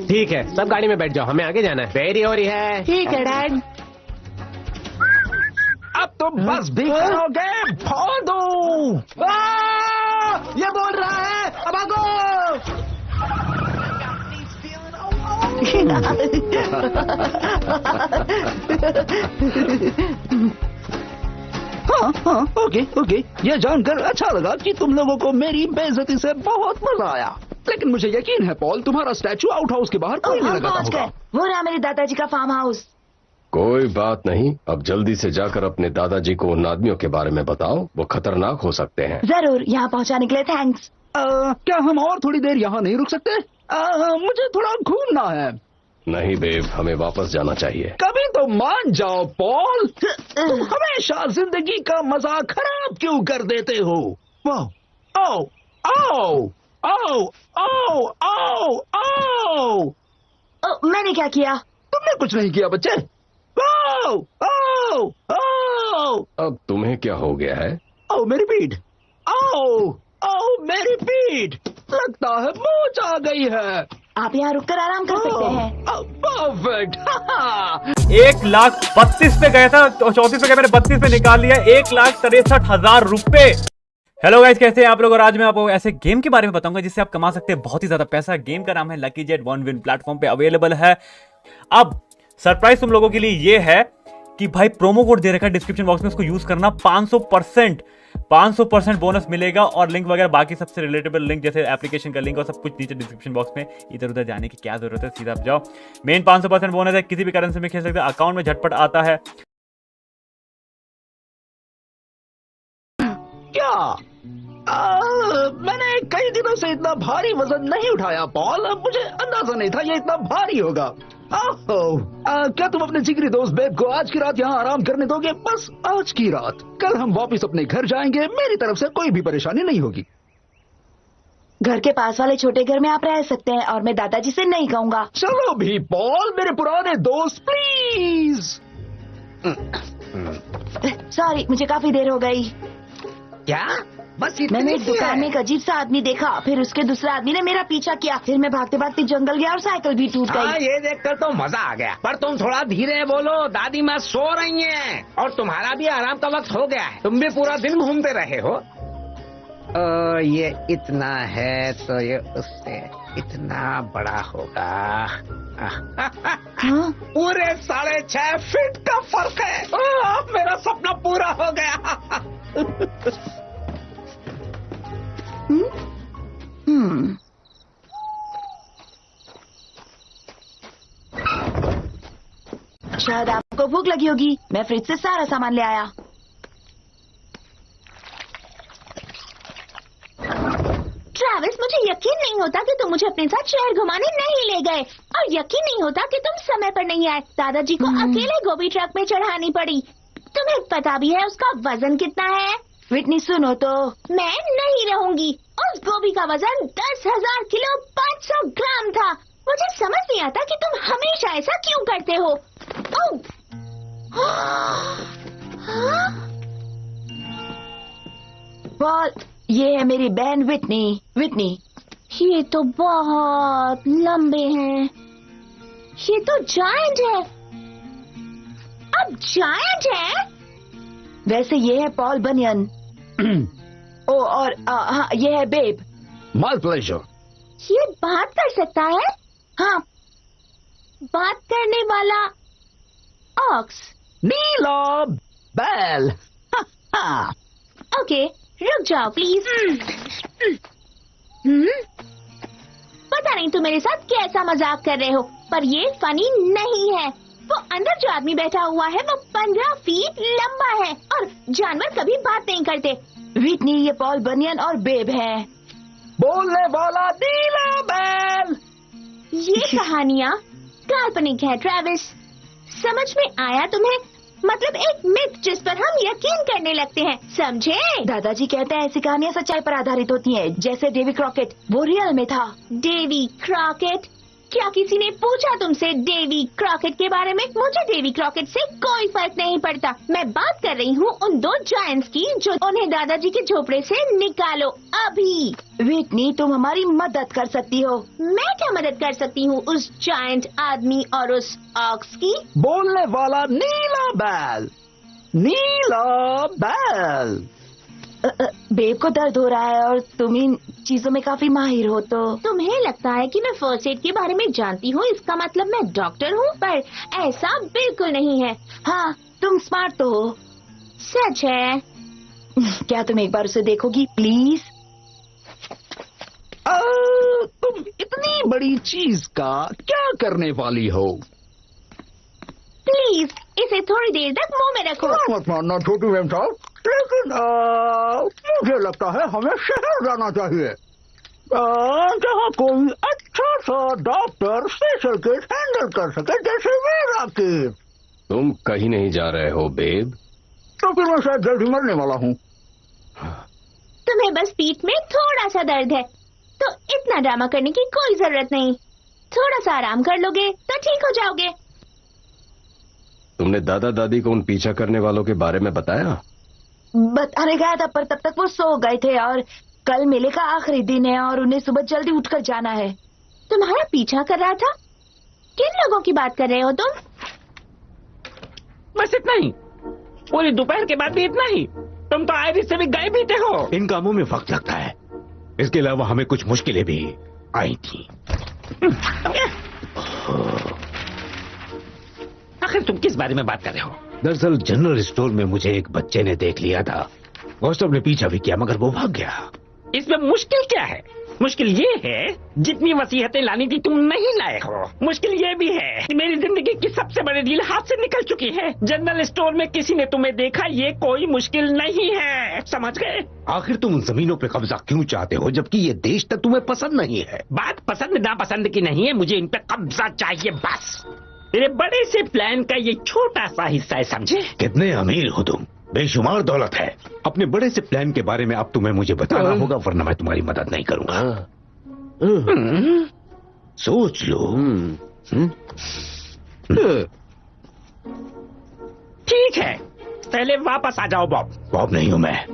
ठीक है, सब गाड़ी में बैठ जाओ, हमें आगे जाना है। देरी हो रही है। ठीक है डैड। अब तो बस भी करोगे? फोड़ दो। ये बोल रहा है, अब आगो। हाँ, ओके। ये जानकर अच्छा लगा कि तुम लोगों को मेरी बेइज्जती से बहुत मजा आया। लेकिन मुझे यकीन है पॉल, तुम्हारा स्टैचू आउट हाउस के बाहर कोई नहीं हम लगाता पहुंच होगा। गए। वो रहा मेरे दादाजी का फार्म हाउस। कोई बात नहीं, अब जल्दी से जाकर अपने दादाजी को उन आदमियों के बारे में बताओ, वो खतरनाक हो सकते हैं। जरूर, यहाँ पहुँचाने के लिए थैंक्स। क्या हम और थोड़ी देर यहाँ नहीं रुक सकते? मुझे थोड़ा घूमना है। नहीं बेब, हमें वापस जाना चाहिए। कभी तो मान जाओ पॉल, तुम हमेशा जिंदगी का मजा खराब क्यों कर देते हो? वाह, आओ आओ आओ आओ आओ आओ। मैंने क्या किया? तुमने कुछ नहीं किया बच्चे। आओ आओ आओ। अब तुम्हें क्या हो गया है? आओ मेरी पीठ, आओ आओ मेरी पीठ। लगता है मोच आ गई है। आप यहाँ रुककर आराम कर सकते हैं। परफेक्ट। 1,32,000 पे गया था, 34 पे गया, मैंने 32 पे निकाल लिया। 1,63,000 रुपए। हेलो गाइस, कैसे हैं आप लोग? और आज मैं आपको ऐसे गेम के बारे में बताऊंगा जिससे आप कमा सकते हैं बहुत ही ज्यादा पैसा। गेम का नाम है lucky jet, one win platform पे अवेलेबल है। अब सरप्राइज तुम लोगों के लिए ये है कि भाई प्रोमो कोड दे रखा है डिस्क्रिप्शन बॉक्स में, उसको यूज करना। 500% बोनस मिलेगा। और लिंक वगैरह बाकी सबसे रिलेटेबल लिंक, जैसे एप्लीकेशन का लिंक और सब कुछ नीचे डिस्क्रिप्शन बॉक्स में। इधर उधर जाने की क्या जरूरत है, सीधा आप जाओ। मेन 500% बोनस है, किसी भी करेंसी में खेल सकते हैं, अकाउंट में झटपट आता है। क्या मैंने कई दिनों से इतना भारी वजन नहीं उठाया पॉल। मुझे अंदाजा नहीं था ये इतना भारी होगा। क्या तुम अपने जिगरी दोस्त बेब को आज की रात यहाँ आराम करने दोगे? बस आज की रात। कल हम वापस अपने घर जाएंगे। मेरी तरफ से कोई भी परेशानी नहीं होगी। घर के पास वाले छोटे घर में आप रह सकते हैं और मैं दादाजी से नहीं कहूँगा। चलो भी पॉल, मेरे पुराने दोस्त प्लीज। सॉरी, मुझे काफी देर हो गई। क्या बस मैंने एक दुकान में एक अजीब सा आदमी देखा, फिर उसके दूसरे आदमी ने मेरा पीछा किया, फिर मैं भागते भागते जंगल गया और साइकिल भी टूट हाँ, गई। ये देखकर तो मजा आ गया। पर तुम थोड़ा धीरे बोलो, दादी माँ सो रही हैं और तुम्हारा भी आराम का वक्त हो गया है। तुम भी पूरा दिन घूमते रहे हो। ये इतना है तो ये उससे इतना बड़ा होगा। हाँ? पूरे 6.5 फीट का फर्क है। मेरा सपना पूरा हो गया। शायद आपको भूख लगी होगी, मैं फ्रिज से सारा सामान ले आया। ट्रैविस, मुझे यकीन नहीं होता कि तुम मुझे अपने साथ शहर घुमाने नहीं ले गए, और यकीन नहीं होता कि तुम समय पर नहीं आए। दादाजी को अकेले गोभी ट्रक में चढ़ानी पड़ी। तुम्हें पता भी है उसका वजन कितना है? विटनी सुनो तो, मैं नहीं रहूंगी। उस गोभी का वजन 10,000 किलो 500 ग्राम था। मुझे समझ नहीं आता कि तुम हमेशा ऐसा क्यों करते हो। पॉल, ये है मेरी बहन विटनी। विटनी, ये तो बहुत लंबे हैं। ये तो जायंट है। अब जायंट है। वैसे ये है पॉल बनियन। ओ, और हाँ, ये है बेब। My pleasure. ये बात कर सकता है? हाँ, बात करने वाला ऑक्स। नीला बैल। ओके, रुक जाओ प्लीज। पता नहीं तुम मेरे साथ कैसा मजाक कर रहे हो, पर ये फनी नहीं है। वो अंदर जो आदमी बैठा हुआ है वो 15 फीट लंबा है, और जानवर कभी बात नहीं करते। विटनी, ये पॉल बनियन और बेब है। बोलने वाला नीला बैल। ये कहानियाँ काल्पनिक है ट्रैविस। समझ में आया तुम्हें? मतलब एक मिथ जिस पर हम यकीन करने लगते हैं, समझे? दादाजी कहते हैं ऐसी कहानियाँ सच्चाई पर आधारित होती हैं, जैसे डेवी क्रॉकेट, वो रियल में था। Davy Crockett? क्या किसी ने पूछा तुमसे डेवी क्रॉकेट के बारे में? मुझे डेवी क्रॉकेट से कोई फर्क नहीं पड़ता। मैं बात कर रही हूँ उन 2 जायंट्स की जो उन्हें दादाजी के झोपड़े से निकालो अभी। विटनी, तुम हमारी मदद कर सकती हो। मैं क्या मदद कर सकती हूँ उस जायंट आदमी और उस ऑक्स की? बोलने वाला नीला बैल। नीला बैल। बेब को दर्द हो रहा है और तुम इन चीजों में काफी माहिर हो, तो तुम्हें लगता है कि मैं फर्स्ट एड के बारे में जानती हूँ, इसका मतलब मैं डॉक्टर हूँ? पर ऐसा बिल्कुल नहीं है। हाँ, तुम स्मार्ट तो हो। सच है। क्या तुम एक बार उसे देखोगी प्लीज? तुम इतनी बड़ी चीज का क्या करने वाली हो? प्लीज इसे थोड़ी देर तक मुंह में रखो। मत मारना छोटू मैम साहब, लेकिन मुझे लगता है हमें शहर जाना चाहिए, जहाँ कोई अच्छा सा डॉक्टर स्पेशल केस हैंडल कर सके, जैसे मेरा केस। तुम कहीं नहीं जा रहे हो बेब? तो फिर मैं शायद जल्दी मरने वाला हूँ। तुम्हें बस पीठ में थोड़ा सा दर्द है, तो इतना ड्रामा करने की कोई जरूरत नहीं। थोड़ा सा आराम कर लोगे तो ठीक हो जाओगे। तुमने दादा दादी को उन पीछा करने वालों के बारे में बताया? बताने गया था, पर तब तक वो सो गए थे, और कल मेले का आखिरी दिन है और उन्हें सुबह जल्दी उठकर जाना है। तुम्हारा पीछा कर रहा था? किन लोगों की बात कर रहे हो तुम? बस इतना ही? पूरी दोपहर के बाद भी इतना ही? तुम तो आयरिस से भी गए बीते हो। इन कामों में वक्त लगता है, इसके अलावा हमें कुछ मुश्किलें भी आई थी। आखिर तुम किस बारे में बात कर रहे हो? दरअसल जनरल स्टोर में मुझे एक बच्चे ने देख लिया था। गौस्टव ने पीछा भी किया, मगर वो भाग गया। इसमें मुश्किल क्या है? मुश्किल ये है जितनी वसीयतें लानी थी तुम नहीं लाए हो। मुश्किल ये भी है कि मेरी जिंदगी की सबसे बड़ी डील हाथ से निकल चुकी है। जनरल स्टोर में किसी ने तुम्हें देखा, ये कोई मुश्किल नहीं है, समझ गए? आखिर तुम उन जमीनों पे कब्जा क्यों चाहते हो, जबकि ये देश तक तुम्हें पसंद नहीं है? बात पसंद नापसंद की नहीं है, मुझे इन पे कब्जा चाहिए बस। मेरे बड़े से प्लान का ये छोटा सा हिस्सा है, समझे? कितने अमीर हो तुम, बेशुमार दौलत है। अपने बड़े से प्लान के बारे में अब तुम्हें मुझे बताना होगा, वरना मैं तुम्हारी मदद नहीं करूंगा। सोच लो। ठीक है, पहले वापस आ जाओ बॉब। बॉब नहीं हूं मैं।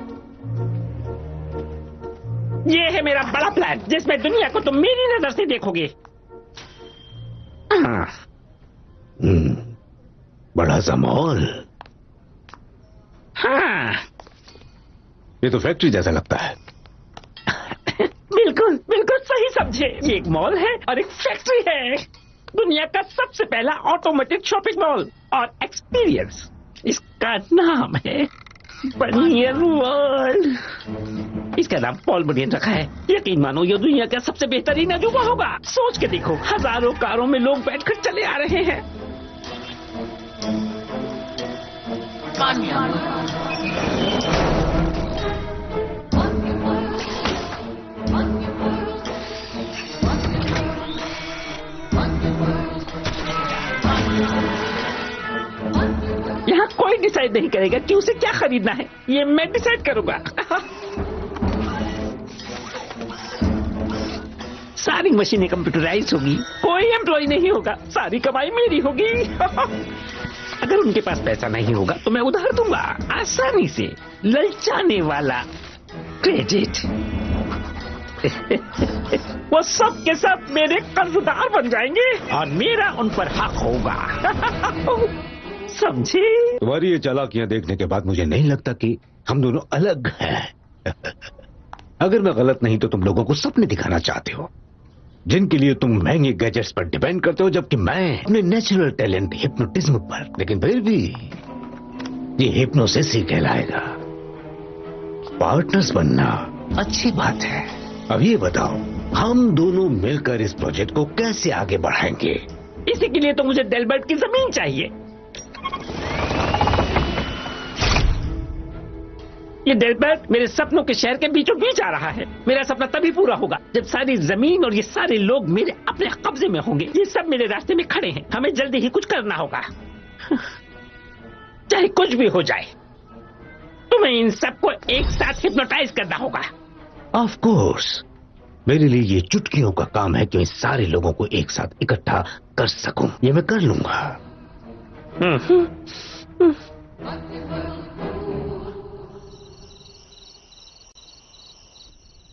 ये है मेरा बड़ा प्लान जिसमें दुनिया को तुम मेरी नजर से देखोगे। बड़ा सा मॉल। हाँ ये तो फैक्ट्री जैसा लगता है। बिल्कुल बिल्कुल सही समझे। ये एक मॉल है और एक फैक्ट्री है। दुनिया का सबसे पहला ऑटोमेटेड शॉपिंग मॉल और एक्सपीरियंस। इसका नाम है बनियन वर्ल्ड। इसका नाम पॉल बनियन रखा है। यकीन मानो ये दुनिया का सबसे बेहतरीन अजूबा होगा। सोच के देखो, हजारों कारों में लोग बैठकर चले आ रहे हैं। यहाँ कोई डिसाइड नहीं करेगा कि उसे क्या खरीदना है। ये मैं डिसाइड करूंगा। सारी मशीनें कंप्यूटराइज होगी। कोई एम्प्लॉय नहीं होगा। सारी कमाई मेरी होगी। अगर उनके पास पैसा नहीं होगा तो मैं उधार दूंगा, आसानी से। ललचाने वाला क्रेडिट। वो सब के सब मेरे कर्जदार बन जाएंगे और मेरा उन पर हक होगा। समझे? तुम्हारी ये चालाकियां देखने के बाद मुझे नहीं लगता कि हम दोनों अलग हैं। अगर मैं गलत नहीं तो तुम लोगों को सपने दिखाना चाहते हो जिनके लिए तुम महंगे गैजेट्स पर डिपेंड करते हो, जबकि मैं अपने नेचुरल टैलेंट हिप्नोटिज्म पर। लेकिन फिर भी ये हिप्नोसिस ही कहलाएगा। पार्टनर्स बनना अच्छी बात है। अब ये बताओ, हम दोनों मिलकर इस प्रोजेक्ट को कैसे आगे बढ़ाएंगे? इसी के लिए तो मुझे डेल्बर्ट की जमीन चाहिए। ये डेल्बर्ट मेरे सपनों के शहर के बीचों बीच आ रहा है। मेरा सपना तभी पूरा होगा जब सारी जमीन और ये सारे लोग मेरे अपने कब्जे में होंगे। ये सब मेरे रास्ते में खड़े हैं। हमें जल्दी ही कुछ करना होगा, चाहे कुछ भी हो जाए। तुम्हें इन सबको एक साथ हिप्नोटाइज करना होगा। ऑफ कोर्स, मेरे लिए ये चुटकियों का काम है कि मैं सारे लोगों को एक साथ इकट्ठा कर सकूं। ये मैं कर लूंगा।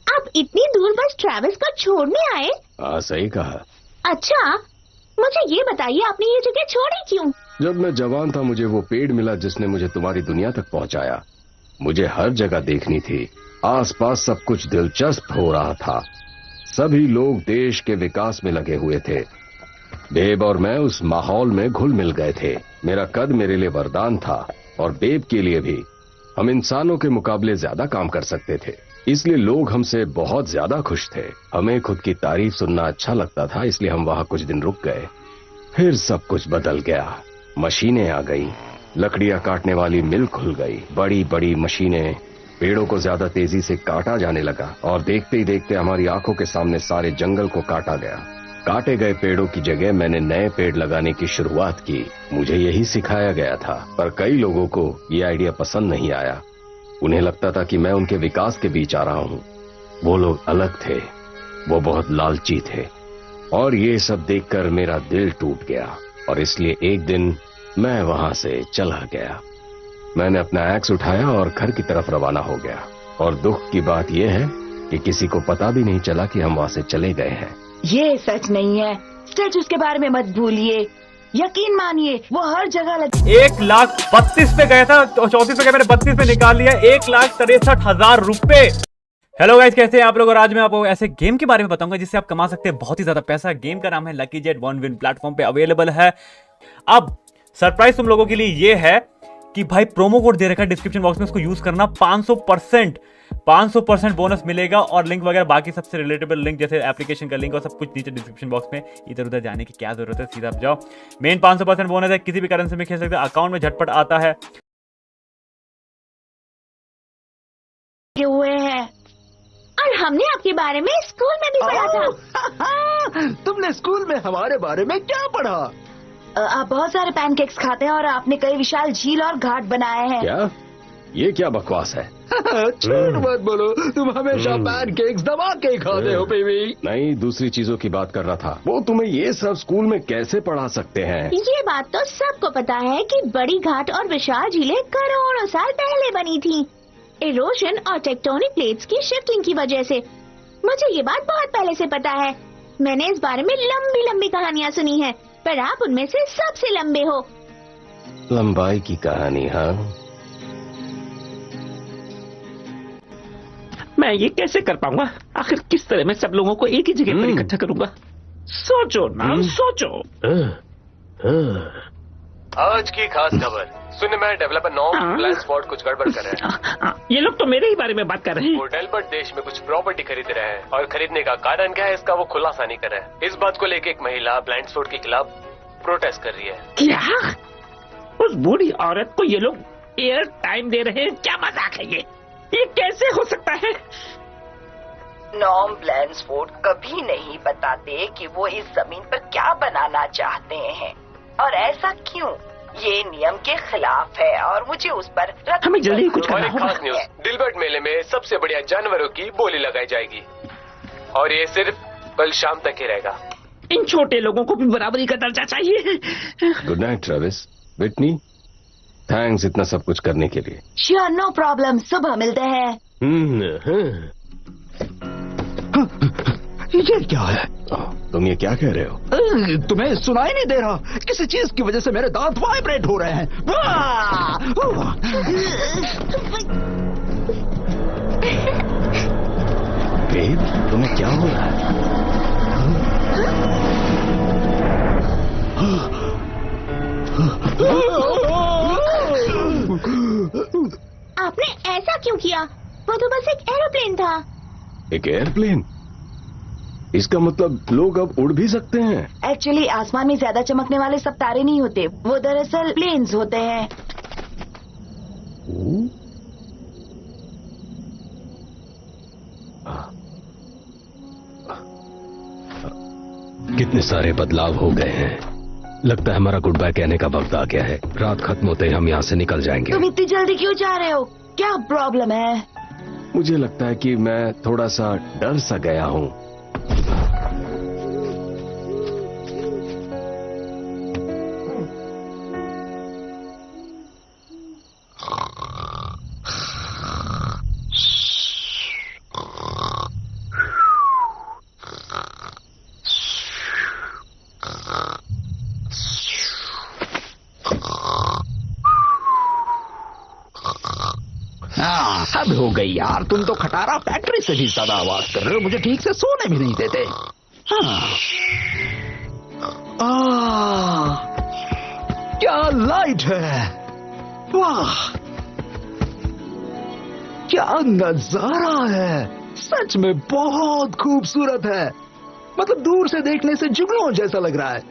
आप इतनी दूर बस ट्रैविस को छोड़ने आए? हाँ, सही कहा। अच्छा, मुझे ये बताइए आपने ये जगह छोड़ी क्यों? जब मैं जवान था मुझे वो पेड़ मिला जिसने मुझे तुम्हारी दुनिया तक पहुंचाया। मुझे हर जगह देखनी थी। आसपास सब कुछ दिलचस्प हो रहा था। सभी लोग देश के विकास में लगे हुए थे। बेब और मैं उस माहौल में घुल मिल गए थे। मेरा कद मेरे लिए वरदान था और बेब के लिए भी। हम इंसानों के मुकाबले ज्यादा काम कर सकते थे, इसलिए लोग हमसे बहुत ज्यादा खुश थे। हमें खुद की तारीफ सुनना अच्छा लगता था, इसलिए हम वहां कुछ दिन रुक गए। फिर सब कुछ बदल गया। मशीनें आ गई, लकड़ियां काटने वाली मिल खुल गई। बड़ी बड़ी मशीनें, पेड़ों को ज्यादा तेजी से काटा जाने लगा और देखते ही देखते हमारी आंखों के सामने सारे जंगल को काटा गया। काटे गए पेड़ों की जगह मैंने नए पेड़ लगाने की शुरुआत की। मुझे यही सिखाया गया था, पर कई लोगों को ये आइडिया पसंद नहीं आया। उन्हें लगता था कि मैं उनके विकास के बीच आ रहा हूँ। वो लोग अलग थे, वो बहुत लालची थे और ये सब देखकर मेरा दिल टूट गया और इसलिए एक दिन मैं वहां से चला गया। मैंने अपना एक्स उठाया और घर की तरफ रवाना हो गया और दुख की बात यह है कि किसी को पता भी नहीं चला कि हम वहां से चले गए हैं। ये सच नहीं है। स्टैचूज के बारे में मत भूलिए। यकीन मानिए वो हर जगह 1,32,000 पे गया था, 34 पे गया, मैंने 32 पे निकाल लिया। 1,63,000 रुपए। हेलो गाइस, कैसे हैं आप लोग? और आज मैं आपको ऐसे गेम के बारे में बताऊंगा जिससे आप कमा सकते हैं बहुत ही ज्यादा पैसा। गेम का नाम है lucky jet. One win platform पे अवेलेबल है। अब सरप्राइज तुम लोगों के लिए ये है कि भाई प्रोमो कोड दे रखा है डिस्क्रिप्शन बॉक्स में, उसको यूज करना। 500% बोनस मिलेगा और लिंक वगैरह बाकी सबसे रिलेटेबल लिंक जैसे एप्लीकेशन का लिंक और सब कुछ नीचे डिस्क्रिप्शन बॉक्स में। इधर उधर जाने की क्या जरूरत है, सीधा आप जाओ। मेन 500% बोनस है, किसी भी करेंसी में खेल सकते हैं, अकाउंट में झटपट आता है। हुए हैं और हमने आपके बारे में स्कूल में भी पढ़ा था। तुमने स्कूल में हमारे बारे में क्या पढ़ा? आप बहुत सारे पैनकेक्स खाते हैं और आपने कई विशाल झील और घाट बनाए हैं। क्या? ये क्या बकवास है? झूठ मत बोलो, तुम हमेशा पैनकेक्स दबा के खाते हो बेबी। नहीं, दूसरी चीजों की बात कर रहा था। वो तुम्हें ये सब स्कूल में कैसे पढ़ा सकते हैं? ये बात तो सबको पता है कि बड़ी घाट और विशाल झीलें करोड़ों साल पहले बनी थी। इरोजन और टेक्टोनिक प्लेट्स की शिफ्टिंग की वजह से मुझे ये बात बहुत पहले से पता है। मैंने इस बारे में लंबी लंबी कहानियाँ सुनी हैं, पर आप उनमें से सबसे लंबे हो। लंबाई की कहानी? हाँ, मैं ये कैसे कर पाऊंगा? आखिर किस तरह मैं सब लोगों को एक ही जगह पर इकट्ठा करूंगा? सोचो ना, सोचो। आज की खास खबर सुनने में डेवलपर नॉर्म ब्लैंकफोर्ड कुछ गड़बड़ कर रहे हैं। ये लोग तो मेरे ही बारे में बात कर रहे हैं। वो डेल्बर्ट देश में कुछ प्रॉपर्टी खरीद रहे हैं और खरीदने का कारण क्या है इसका वो खुलासा नहीं कर रहे हैं। इस बात को लेकर एक महिला ब्लैंकफोर्ड के खिलाफ प्रोटेस्ट कर रही है। क्या? उस बूढ़ी औरत को ये लोग एयर टाइम दे रहे हैं? क्या मजाक है ये कैसे हो सकता है? नॉर्म ब्लैंकफोर्ड कभी नहीं बताते कि वो इस जमीन पर क्या बनाना चाहते हैं और ऐसा क्यों। ये नियम के खिलाफ है और मुझे उस पर हमें जल्दी कुछ और करना एक होगा। खास न्यूज, डिल्बर्ट मेले में सबसे बढ़िया जानवरों की बोली लगाई जाएगी और ये सिर्फ कल शाम तक ही रहेगा। इन छोटे लोगों को भी बराबरी का दर्जा चाहिए। Good night Travis. Whitney, thanks इतना सब कुछ करने के लिए। Sure, no problem. सुबह मिलते हैं। ये क्या है? तुम ये क्या कह रहे हो? तुम्हें सुनाई नहीं दे रहा? किसी चीज की वजह से मेरे दांत वाइब्रेट हो रहे हैं। बेब, तुम्हें क्या हो रहा है? आपने ऐसा क्यों किया? वो तो बस एक एरोप्लेन था। एक एयरप्लेन? इसका मतलब लोग अब उड़ भी सकते हैं? एक्चुअली आसमान में ज्यादा चमकने वाले सब तारे नहीं होते, वो दरअसल प्लेन्स होते हैं। कितने सारे बदलाव हो गए हैं। लगता है हमारा गुड बाय कहने का वक्त आ गया है। रात खत्म होते ही हम यहाँ से निकल जाएंगे। तुम इतनी जल्दी क्यों जा रहे हो? क्या प्रॉब्लम है? मुझे लगता है कि मैं थोड़ा सा डर सा गया हूँ। हद हो गई यार, तुम तो खटारा फैक्ट्री से भी ज्यादा आवाज कर रहे हो। मुझे ठीक से सोने भी नहीं देते। क्या लाइट है! वाह, क्या नजारा है! सच में बहुत खूबसूरत है। मतलब दूर से देखने से जुगनू जैसा लग रहा है।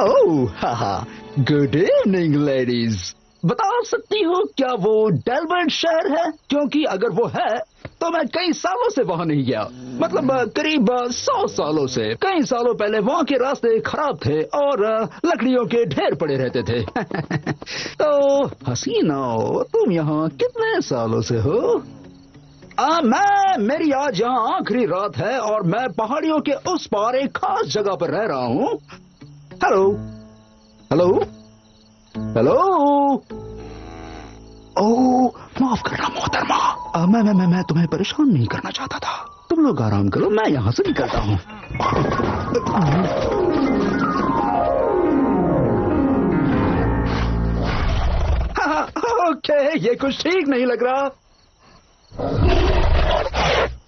ओह, हाहा, गुड इवनिंग लेडीज। बता सकती हो क्या वो डेल्बर्ट शहर है? क्योंकि अगर वो है तो मैं कई सालों से वहां नहीं गया। मतलब करीब 100 सालों से। कई सालों पहले वहां के रास्ते खराब थे और लकड़ियों के ढेर पड़े रहते थे। तो हसीना, तुम यहाँ कितने सालों से हो? मेरी आज यहाँ आखिरी रात है और मैं पहाड़ियों के उस पार एक खास जगह पर रह रहा हूँ। Hello hello hello. ओह, माफ करना मोहतरमा। मैं तुम्हें परेशान नहीं करना चाहता था। तुम लोग आराम करो, मैं यहाँ से निकलता हूँ। ओके, ये कुछ ठीक नहीं लग रहा।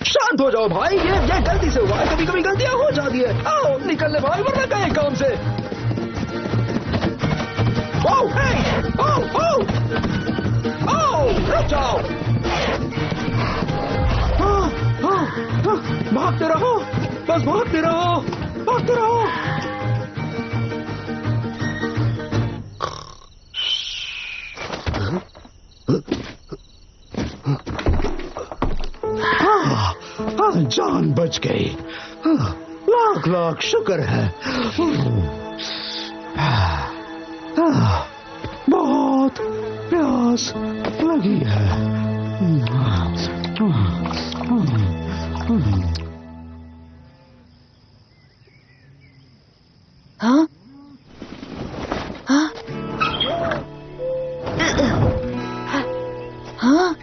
शांत हो जाओ भाई, ये गलती से हुआ है। कभी कभी गलतियां हो जाती है। आओ निकलने भाई, वरना गए काम से। ओह, हे, ओह, ओह, ओह, रुक जाओ। भागते रहो, बस भागते रहो, भागते रहो। जान बच गई। लाख लाख शुक्र है। बहुत प्यास लगी है। हाँ? हाँ? हाँ?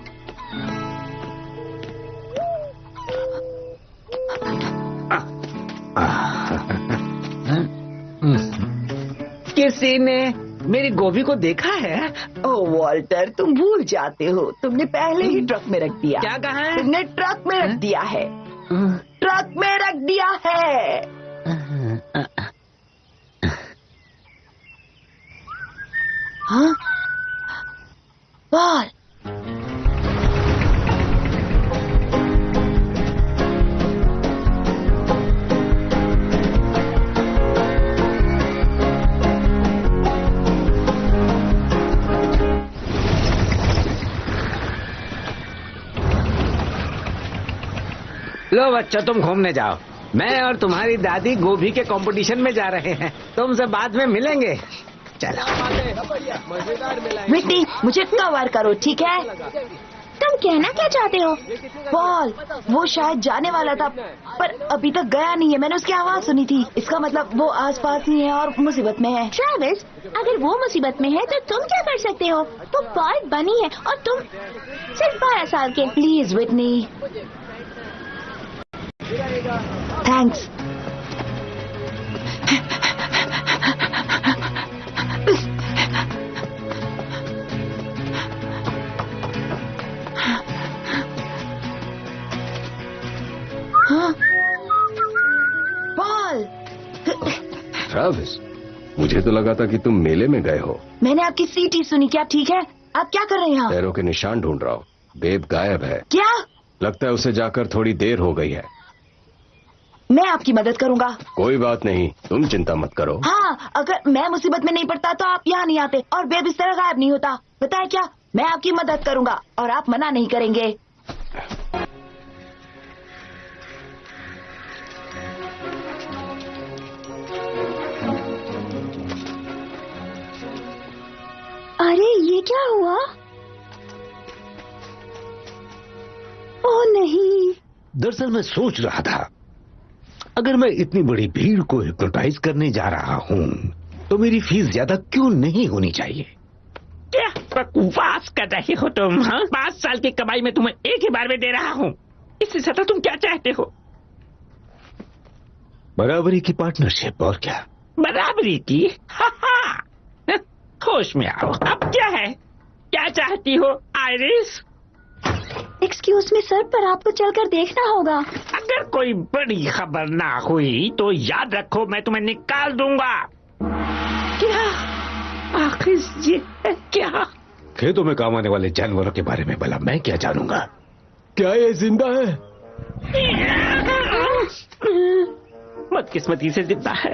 किसी ने मेरी गोभी को देखा है? ओ वॉल्टर, तुम भूल जाते हो, तुमने पहले ही ट्रक में रख दिया। क्या कहा है? तुमने ट्रक में रख दिया है। ट्रक में रख दिया है। हाँ? पॉल, लो बच्चों, तुम घूमने जाओ। मैं और तुम्हारी दादी गोभी के कंपटीशन में जा रहे हैं। तुमसे बाद में मिलेंगे। चलो। विटनी, मुझे कवर करो, ठीक है? तुम कहना क्या चाहते हो? पॉल, वो शायद जाने वाला था पर अभी तक गया नहीं है। मैंने उसकी आवाज सुनी थी। इसका मतलब वो आसपास ही है और मुसीबत में है। ट्रेविस, अगर वो मुसीबत में है तो तुम क्या कर सकते हो? वो पॉल बनी है और तुम सिर्फ 12 साल के। Please Whitney. थैंक्स। हाँ? पॉल! ट्रेविस, मुझे तो लगा था कि तुम मेले में गए हो। मैंने आपकी सीटी सुनी। क्या ठीक है? आप क्या कर रहे हैं यहाँ? पैरों के निशान ढूंढ रहा हूँ। बेब गायब है। क्या? लगता है उसे जाकर थोड़ी देर हो गई है। मैं आपकी मदद करूंगा। कोई बात नहीं, तुम चिंता मत करो। हाँ, अगर मैं मुसीबत में नहीं पड़ता तो आप यहाँ नहीं आते और बेब इस तरह गायब नहीं होता। पता है क्या, मैं आपकी मदद करूंगा और आप मना नहीं करेंगे। अरे ये क्या हुआ? ओह नहीं। दरअसल मैं सोच रहा था, अगर मैं इतनी बड़ी भीड़ को हिप्नोटाइज करने जा रहा हूँ तो मेरी फीस ज्यादा क्यों नहीं होनी चाहिए? क्या बकवास कर रहे हो तुम? हाँ, 5 साल की कमाई में तुम्हें एक ही बार में दे रहा हूँ। इससे ज्यादा तुम क्या चाहते हो? बराबरी की पार्टनरशिप, और क्या? बराबरी की? होश में आओ। अब क्या है? क्या चाहती हो आइरिस? एक्सक्यूज मी सर, पर आपको चलकर देखना होगा। अगर कोई बड़ी खबर ना हुई तो याद रखो, मैं तुम्हें निकाल दूंगा। क्या? आखिर ये है क्या? खेतों में काम आने वाले जानवरों के बारे में भला मैं क्या जानूंगा? क्या ये जिंदा है? बदकिस्मती से जिंदा है।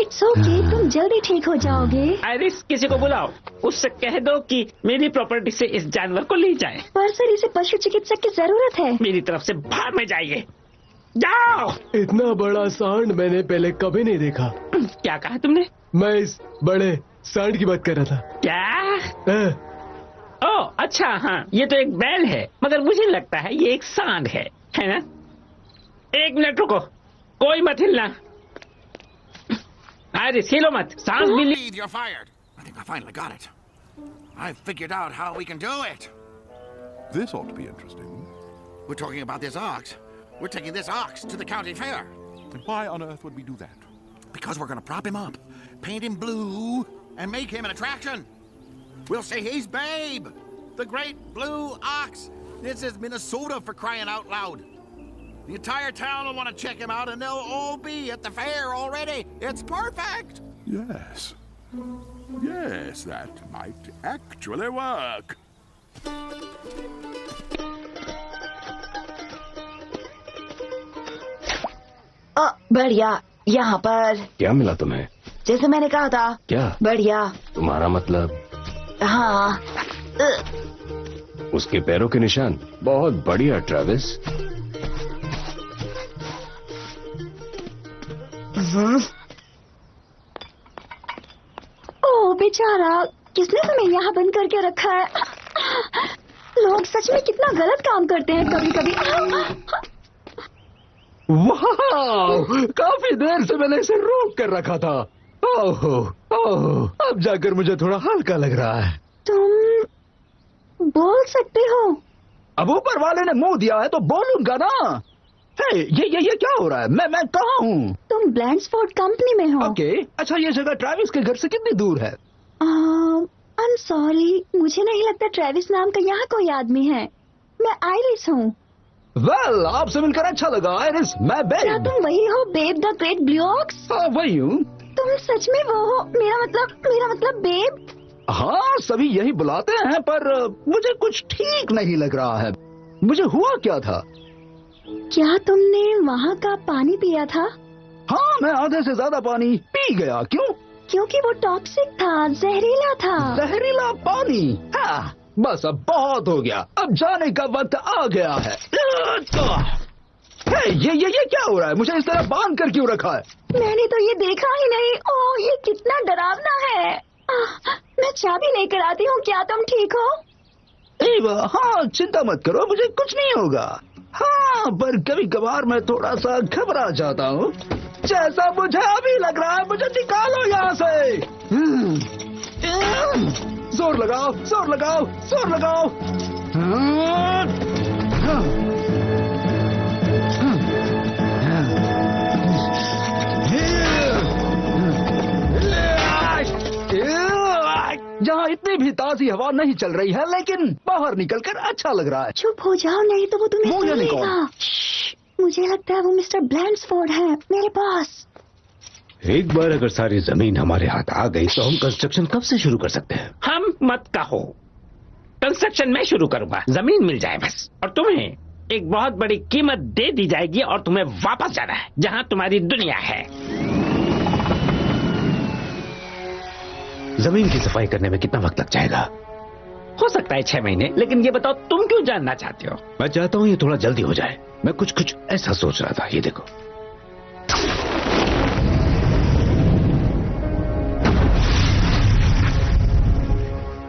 इट्स ओके, तुम जल्दी ठीक हो जाओगे। आइरिस, किसी को बुलाओ, उससे कह दो कि मेरी प्रॉपर्टी से इस जानवर को ले जाए। पर सर, इसे पशु चिकित्सक की जरूरत है। मेरी तरफ से बाहर में जाइए। जाओ। इतना बड़ा सांड मैंने पहले कभी नहीं देखा। क्या कहा तुमने? मैं इस बड़े सांड की बात कर रहा था। क्या? ओह अच्छा, हाँ, ये तो एक बैल है, मगर मुझे लगता है ये एक सांड है ना? 1 मिनट रुको, कोई मत हिलना। आइरिस, हिलो मत। सांस भी ली। You're fired. I think I finally got it. I've figured out how we can do it. This ought to be interesting. We're talking about this ox. We're taking this ox to the county fair. And why on earth would we do that? Because we're going to prop him up, paint him blue, and make him an attraction. We'll say he's Babe, the great blue ox. This is Minnesota, for crying out loud. The entire town will want to check him out, and they'll all be at the fair already. It's perfect. Yes. Yes, that might actually work. बढ़िया। यहाँ पर क्या मिला तुम्हें? जैसे मैंने कहा था। क्या? बढ़िया। तुम्हारा मतलब? हाँ। उसके पैरों के निशान बहुत बढ़िया ट्रेविस। ओह बेचारा, किसने तुम्हें यहाँ बंद करके रखा है? लोग सच में कितना गलत काम करते हैं कभी कभी। वाह, काफी देर से मैंने इसे रोक कर रखा था। ओह, ओह, अब जाकर मुझे थोड़ा हल्का लग रहा है। तुम बोल सकते हो? अब ऊपर वाले ने मुंह दिया है तो बोलूंगा ना। ये क्या हो रहा है? मैं कहाँ हूँ? तुम ब्लैंड्सफोर्ड कंपनी में हो। ओके, अच्छा ये जगह ट्रैविस के घर से कितनी दूर है? आई एम सॉरी, मुझे नहीं लगता ट्रैविस नाम का यहाँ कोई आदमी है। मैं आयरिस हूँ। वेल, आपसे मिलकर अच्छा लगा आयरिस। मैं बेब। क्या तुम वही हो, babe the great blue ox? हाँ, वही हूँ। तुम सच में वो हो? मेरा मतलब बेब। हाँ, सभी यही बुलाते हैं, पर मुझे कुछ ठीक नहीं लग रहा है। मुझे हुआ क्या था? क्या तुमने वहाँ का पानी पिया था? हाँ, मैं आधे से ज्यादा पानी पी गया। क्यों? क्योंकि वो टॉक्सिक था, जहरीला था। जहरीला पानी? हाँ, बस अब बहुत हो गया। अब जाने का वक्त आ गया है। ये क्या हो रहा है? मुझे इस तरह बांध कर क्यों रखा है? मैंने तो ये देखा ही नहीं। ओह, ये कितना डरावना है। मैं चाबी लेकर आती हूँ। क्या तुम ठीक हो? हाँ, चिंता मत करो, मुझे कुछ नहीं होगा। हाँ, पर कभी कभार मैं थोड़ा सा घबरा जाता हूँ, जैसा मुझे अभी लग रहा है। मुझे निकालो यहाँ से। जोर लगाओ, जोर लगाओ, जोर लगाओ। यहाँ इतनी भी ताजी हवा नहीं चल रही है, लेकिन बाहर निकलकर अच्छा लग रहा है। चुप हो जाओ, नहीं तो वो तुम्हें सुनेगा। मुझे लगता है वो मिस्टर ब्लैंड्सफोर्ड है, मेरे पास। एक बार अगर सारी जमीन हमारे हाथ आ गई तो हम कंस्ट्रक्शन कब से शुरू कर सकते हैं? हम मत कहो, कंस्ट्रक्शन मैं शुरू करूंगा। जमीन मिल जाए बस, और तुम्हें एक बहुत बड़ी कीमत दे दी जाएगी, और तुम्हें वापस जाना है जहां तुम्हारी दुनिया है। जमीन की सफाई करने में कितना वक्त लग जाएगा? हो सकता है 6 महीने, लेकिन ये बताओ तुम क्यों जानना चाहते हो? मैं चाहता हूँ ये थोड़ा जल्दी हो जाए। मैं कुछ ऐसा सोच रहा था। ये देखो,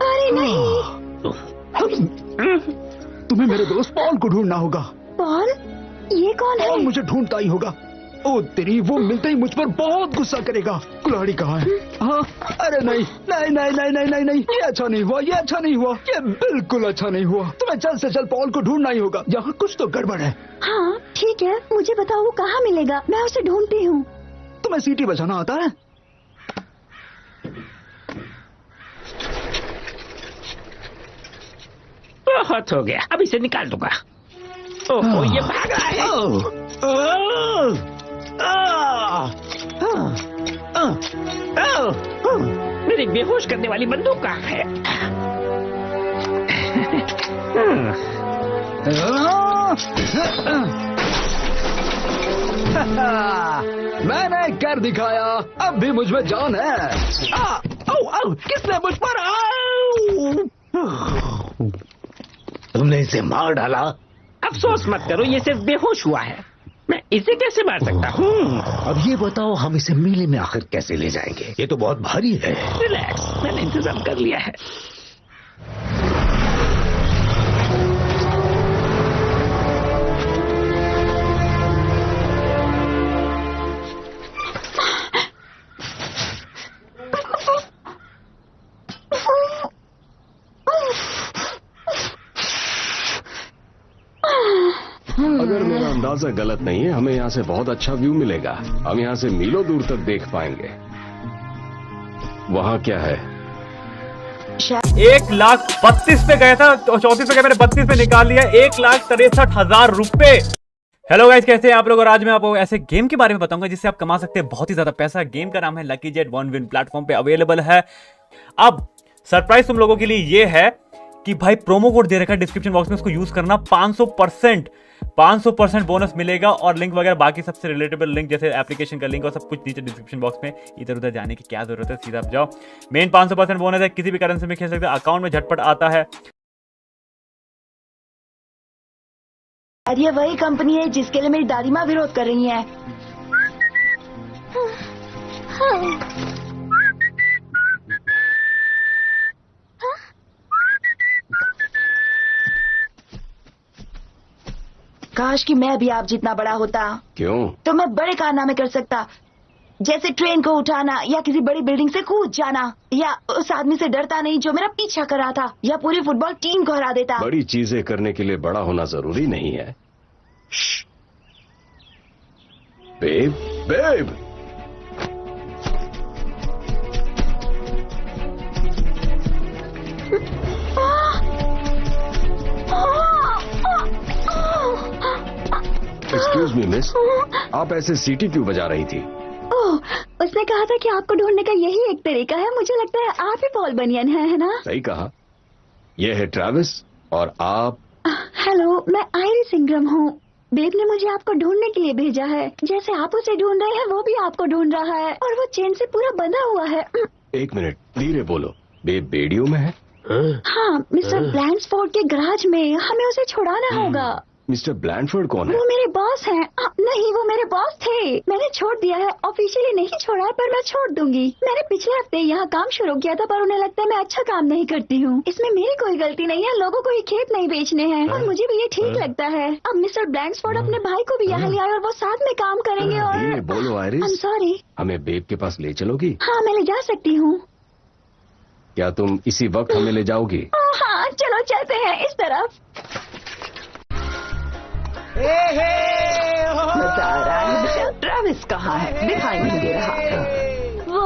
अरे नहीं। तुम्हें मेरे दोस्त पॉल को ढूंढना होगा। पॉल? ये कौन है? पॉल मुझे ढूंढता ही होगा। ओ तेरी, वो मिलते ही मुझ पर बहुत गुस्सा करेगा। कुल्हाड़ी कहाँ है? हाँ, अरे नहीं नहीं नहीं नहीं नहीं नहीं नहीं, ये अच्छा नहीं हुआ, ये अच्छा नहीं हुआ, ये बिल्कुल अच्छा नहीं हुआ। तुम्हें जल्द से जल्द पॉल को ढूंढना ही होगा। यहाँ कुछ तो गड़बड़ है। हाँ ठीक है, मुझे बताओ वो कहाँ मिलेगा, मैं उसे ढूंढती हूँ। तुम्हें सीटी बजाना आता है? बहुत हो गया, अब इसे निकाल दूंगा। ओहो, ये भाग रहा है। मेरी बेहोश करने वाली बंदूक कहाँ है? मैंने कर दिखाया, अब भी मुझ में जान है। किसने मुझ पर? तुमने इसे मार डाला? अफसोस मत करो, ये सिर्फ बेहोश हुआ है। मैं इसे कैसे मार सकता हूँ? अब ये बताओ, हम इसे मेले में आखिर कैसे ले जाएंगे? ये तो बहुत भारी है। रिलैक्स, मैंने इंतजाम कर लिया है। अगर मेरा अंदाजा गलत नहीं है, हमें यहाँ से बहुत अच्छा व्यू मिलेगा। हम यहाँ से मीलों दूर तक देख पाएंगे। वहाँ क्या है? 1,32,000 पे गया था, 34 पे गया, मैंने 32 पे निकाल लिया। 1,63,000 रुपए। हेलो गाइस, कैसे हैं आप लोग? और आज मैं आपको ऐसे गेम के बारे में बताऊंगा जिससे आप कमा सकते हैं बहुत ही ज्यादा पैसा। गेम का नाम है lucky jet, one win platform पे अवेलेबल है। अब सरप्राइज तुम लोगों के लिए ये है कि भाई प्रोमो कोड दे रखा है डिस्क्रिप्शन बॉक्स में, उसको यूज करना। 500% बोनस मिलेगा, और लिंक वगैरह बाकी सबसे रिलेटेबल लिंक जैसे एप्लीकेशन का लिंक और सब कुछ नीचे डिस्क्रिप्शन बॉक्स में। इधर उधर जाने की क्या जरूरत है, सीधा आप जाओ। मेन 500% बोनस है, किसी भी करेंसी में खेल सकते हैं, अकाउंट में झटपट आता है। और ये वही कंपनी है जिसके लिए मेरी दादी माँ विरोध कर रही है। काश कि मैं भी आप जितना बड़ा होता। क्यों? तो मैं बड़े कारनामे कर सकता, जैसे ट्रेन को उठाना, या किसी बड़ी बिल्डिंग से कूद जाना, या उस आदमी से डरता नहीं जो मेरा पीछा कर रहा था, या पूरी फुटबॉल टीम को हरा देता। बड़ी चीजें करने के लिए बड़ा होना जरूरी नहीं है। Babe, babe. Excuse me miss, आप ऐसे सीटी क्यों बजा रही थी? ओह, उसने कहा था कि आपको ढूंढने का यही एक तरीका है। मुझे लगता है आप ही पॉल बनियन है ना? सही कहा। यह है ट्रैविस और आप? हेलो, मैं आयरिस इंग्रम हूँ। बेब ने मुझे आपको ढूंढने के लिए भेजा है। जैसे आप उसे ढूंढ रहे हैं वो भी आपको ढूंढ रहा है, और वो चेन से पूरा बंधा हुआ है। एक मिनट, धीरे बोलो। बेब बेडियो में है? हाँ, मिस्टर ब्लैंड्सफोर्ड के गराज में। हमें उसे छुड़ाना होगा। मिस्टर ब्लैंडफोर्ड कौन है? वो मेरे बॉस हैं। नहीं, वो मेरे बॉस थे। मैंने छोड़ दिया है, ऑफिशियली नहीं छोड़ा है, पर मैं छोड़ दूंगी। मैंने पिछले हफ्ते यहाँ काम शुरू किया था, पर उन्हें लगता है मैं अच्छा काम नहीं करती हूँ। इसमें मेरी कोई गलती नहीं है। लोगों को ये खेत नहीं बेचने हैं, और मुझे भी ये ठीक लगता है। अब मिस्टर ब्लैंडफोर्ड अपने भाई को भी यहाँ ले आए और वो साथ में काम करेंगे। और बोलो आयरिस, आई एम सॉरी। हमें बेब के पास ले चलोगी? हाँ, मैं ले जा सकती हूँ। क्या तुम इसी वक्त हमें ले जाओगी? हाँ, चलो चलते हैं इस तरफ। मजा आ रहा है। ट्रैविस कहाँ है? दिखाई नहीं दे रहा। वो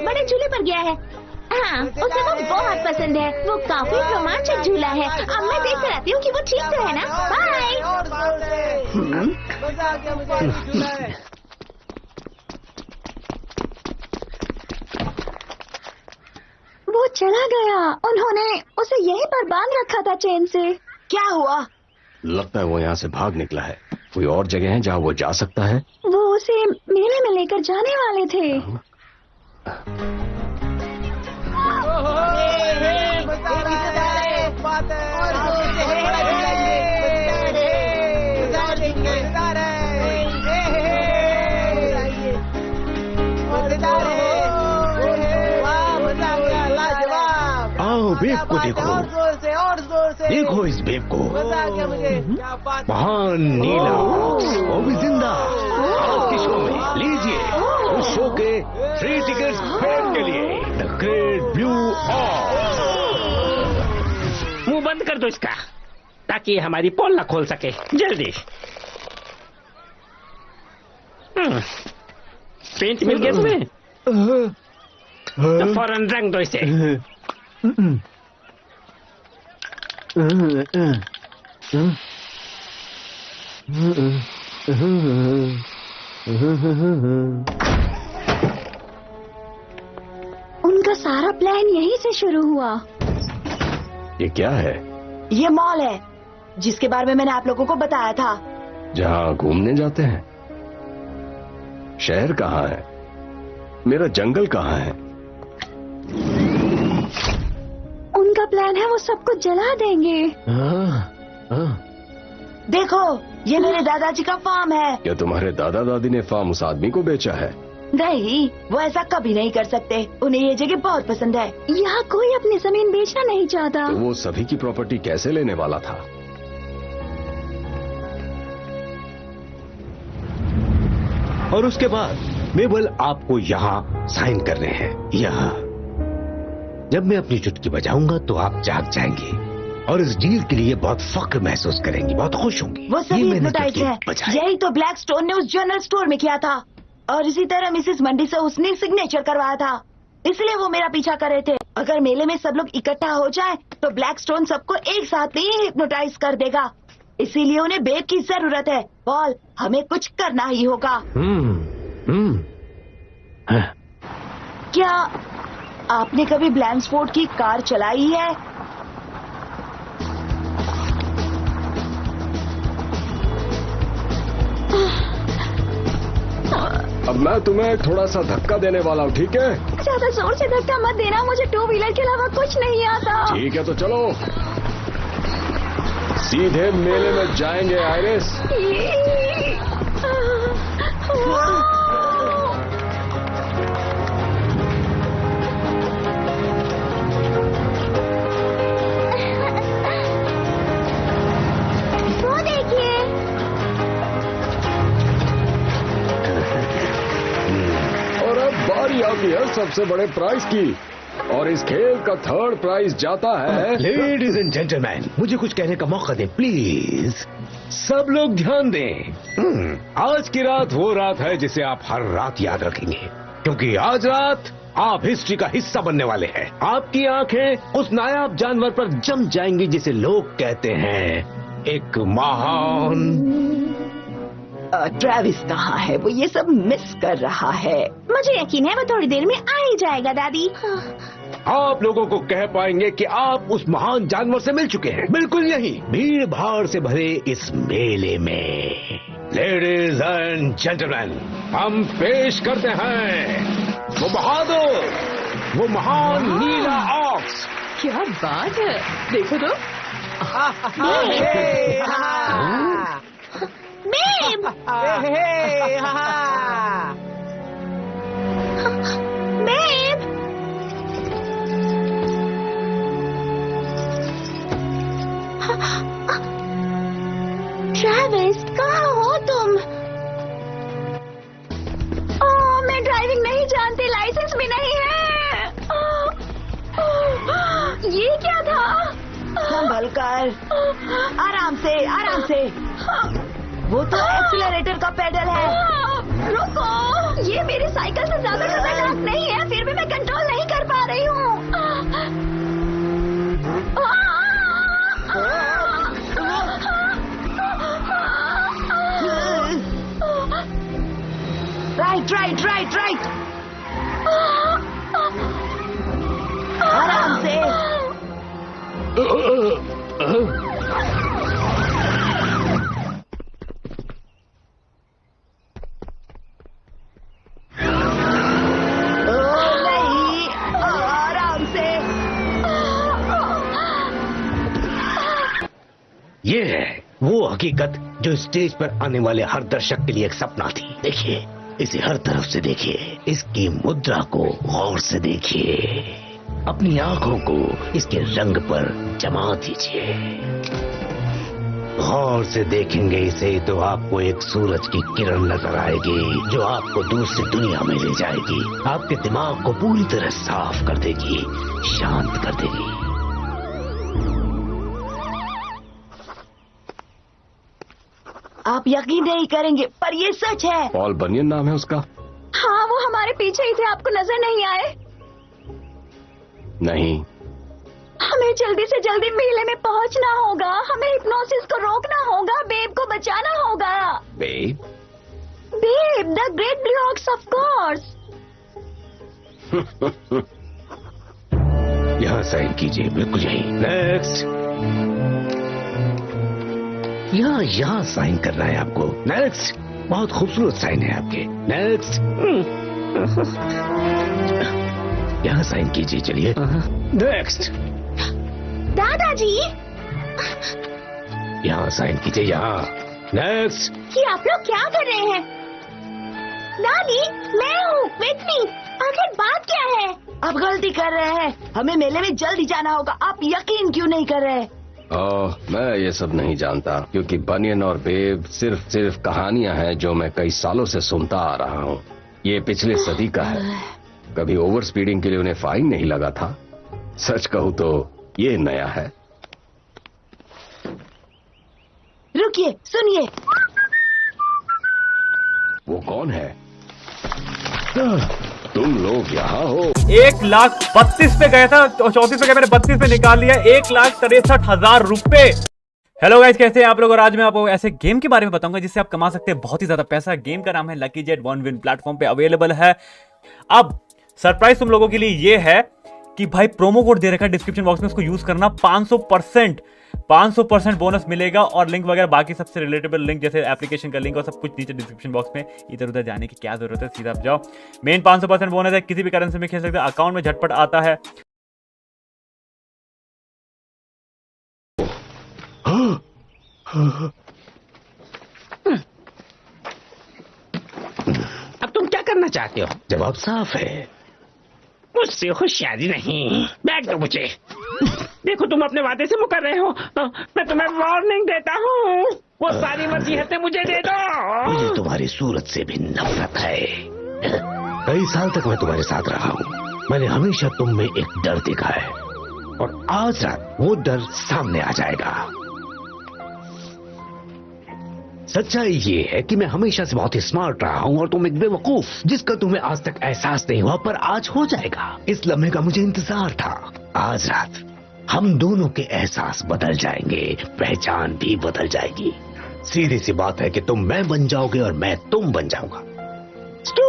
बड़े झूले पर गया है। हाँ, उसे वो बहुत पसंद है। वो काफी रोमांचक झूला है। अब मैं देख कर आती हूँ कि वो ठीक तो है ना। बाय। वो चला गया। उन्होंने उसे यहीं पर बांध रखा था चेन से। क्या हुआ? लगता है वो यहाँ से भाग निकला है। कोई और जगह है जहाँ वो जा सकता है? वो उसे मेले में लेकर जाने वाले थे। आओ बेब को देखो, देखो इस बेब को। महान नीला वो भी जिंदा आपके शो में। लीजिए उस शो के 3 टिकट्स फेम के लिए। The great blue ox. मुंह बंद कर दो इसका, ताकि हमारी पोल ना खोल सके। जल्दी। पेंट मिल गया तुम्हें? तो फौरन रंग दो इसे। उनका सारा प्लान यहीं से शुरू हुआ। ये क्या है? ये मॉल है जिसके बारे में मैंने आप लोगों को बताया था। जहाँ घूमने जाते हैं? शहर कहाँ है? मेरा जंगल कहाँ है? उनका प्लान है वो सब कुछ जला देंगे। देखो, ये मेरे दादाजी का फार्म है। क्या तुम्हारे दादा दादी ने फार्म उस आदमी को बेचा है? नहीं, वो ऐसा कभी नहीं कर सकते। उन्हें ये जगह बहुत पसंद है। यहाँ कोई अपनी जमीन बेचना नहीं चाहता। तो वो सभी की प्रॉपर्टी कैसे लेने वाला था? और उसके बाद मेबल आपको यहाँ साइन करने हैं। यहाँ जब मैं अपनी चुटकी बजाऊंगा तो आप जाग जाएंगे और इस डील के लिए बहुत फख्र महसूस करेंगी, बहुत खुश होंगी। वो सभी हिप्नोटाइज है। यही तो ब्लैक स्टोन ने उस जनरल स्टोर में किया था, और इसी तरह मिसेस मंडी से उसने सिग्नेचर करवाया था। इसलिए वो मेरा पीछा कर रहे थे। अगर मेले में सब लोग इकट्ठा हो जाए तो ब्लैक स्टोन सबको एक साथ ही हिप्नोटाइज कर देगा। इसीलिए उन्हें बेब की जरूरत है। पॉल, हमें कुछ करना ही होगा। क्या आपने कभी ब्लैंड्सफोर्ड की कार चलाई है? अब मैं तुम्हें थोड़ा सा धक्का देने वाला हूँ, ठीक है? ज्यादा जोर से धक्का मत देना, मुझे 2 व्हीलर के अलावा कुछ नहीं आता। ठीक है तो चलो, सीधे मेले में जाएंगे आयरिस। वो देखिए। और अब बारी आती है सबसे बड़े प्राइज की, और इस खेल का 3rd प्राइज जाता है। लेडीज एंड जेंटलमैन, मुझे कुछ कहने का मौका दे प्लीज। सब लोग ध्यान दें। आज की रात वो रात है जिसे आप हर रात याद रखेंगे, क्योंकि आज रात आप हिस्ट्री का हिस्सा बनने वाले हैं। आपकी आंखें उस नायाब जानवर पर जम जाएंगी जिसे लोग कहते हैं एक महान। ट्रेविस कहाँ है? वो ये सब मिस कर रहा है। मुझे यकीन है वो थोड़ी देर में आ ही जाएगा दादी। आप लोगों को कह पाएंगे कि आप उस महान जानवर से मिल चुके हैं, बिल्कुल यही भीड़ भाड़ से भरे इस मेले में। लेडीज एंड जेंटलमैन, हम पेश करते हैं वो बहादुर, वो महान नीला ऑक्स। क्या बात है, देखो तो। बेब! बेब! ट्रेविस, कहाँ हो तुम? ओह, मैं ड्राइविंग नहीं जानती, लाइसेंस भी नहीं है। ये क्या था? संभल कर, आराम से, आराम से। वो तो एक्सीलरेटर का पेडल है। रुको, ये मेरी साइकिल से ज्यादा खतरनाक नहीं है, फिर भी मैं कंट्रोल नहीं कर पा रही हूँ। राइट राइट राइट राइट, आराम से। नहीं, आराम से। ये है वो हकीकत जो स्टेज पर आने वाले हर दर्शक के लिए एक सपना थी। देखिए, इसे हर तरफ से देखिए, इसकी मुद्रा को गौर से देखिए, अपनी आंखों को इसके रंग पर जमा दीजिए। गौर से देखेंगे इसे तो आपको एक सूरज की किरण नजर आएगी जो आपको दूसरी दुनिया में ले जाएगी, आपके दिमाग को पूरी तरह साफ कर देगी, शांत कर देगी। आप यकीन नहीं करेंगे, पर ये सच है। पॉल बनियन नाम है उसका? हाँ, वो हमारे पीछे ही थे, आपको नजर नहीं आए? नहीं। हमें जल्दी से जल्दी मेले में पहुंचना होगा, हमें हिप्नोसिस को रोकना होगा, बेब को बचाना होगा। Babe? Babe, the great blue ox, of course. यहाँ साइन कीजिए, बिल्कुल यही। नेक्स्ट। यहाँ साइन करना है आपको। नेक्स्ट। बहुत खूबसूरत साइन है आपके। नेक्स्ट। यहाँ साइन कीजिए, चलिए। नेक्स्ट। दादाजी, यहाँ साइन कीजिए, यहाँ। नेक्स्ट। ये आप लोग क्या कर रहे हैं? दादी, मैं हूँ विटनी। आखिर बात क्या है? आप गलती कर रहे हैं, हमें मेले में जल्दी जाना होगा। आप यकीन क्यों नहीं कर रहे? मैं ये सब नहीं जानता, क्योंकि बनियन और बेब सिर्फ कहानियां हैं जो मैं कई सालों से सुनता आ रहा हूँ। ये पिछले सदी का है। कभी ओवर स्पीडिंग के लिए उन्हें फाइन नहीं लगा था। सच कहूँ तो ये नया है। रुकिए, सुनिए। वो कौन है? तुम लोग यहाँ हो? 1,32,000 पे गया था, 34 पे गया, मैंने 32 पे निकाल लिया। 1,63,000 रुपए। हेलो गाइस, कैसे हैं आप लोग? और आज मैं आपको ऐसे गेम के बारे में बताऊंगा जिससे आप कमा सकते हैं बहुत ही ज्यादा पैसा। गेम का नाम है lucky jet, one win platform पे अवेलेबल है। अब सरप्राइज तुम लोगों के लिए ये है कि भाई प्रोमो कोड दे रखा है डिस्क्रिप्शन बॉक्स में, उसको यूज करना। 500% बोनस मिलेगा, और लिंक वगैरह बाकी सबसे रिलेटेबल लिंक जैसे एप्लीकेशन का लिंक और सब कुछ नीचे डिस्क्रिप्शन बॉक्स में। इधर उधर जाने की क्या जरूरत है, सीधा आप जाओ। मेन 500% बोनस है, किसी भी करेंसी में खेल सकते हैं, अकाउंट में झटपट आता है। अब तुम क्या करना चाहते हो? जवाब साफ है, मुझसे होशियारी नहीं। बैग दो मुझे। देखो, तुम अपने वादे से मुकर रहे हो। मैं तुम्हें वार्निंग देता हूँ, वो सारी नसीहतें मुझे दे दो। मुझे तुम्हारी सूरत से भी नफरत है। कई साल तक मैं तुम्हारे साथ रहा हूँ, मैंने हमेशा तुम में एक डर देखा है, और आज रात वो डर सामने आ जाएगा। सच्चाई ये है कि मैं हमेशा से बहुत ही स्मार्ट रहा हूँ और तुम एक बेवकूफ जिसका तुम्हें आज तक एहसास नहीं हुआ, पर आज हो जाएगा। इस लम्हे का मुझे इंतजार था। आज रात हम दोनों के एहसास बदल जाएंगे, पहचान भी बदल जाएगी। सीधी सी बात है कि तुम मैं बन जाओगे और मैं तुम बन जाऊंगा। स्टू,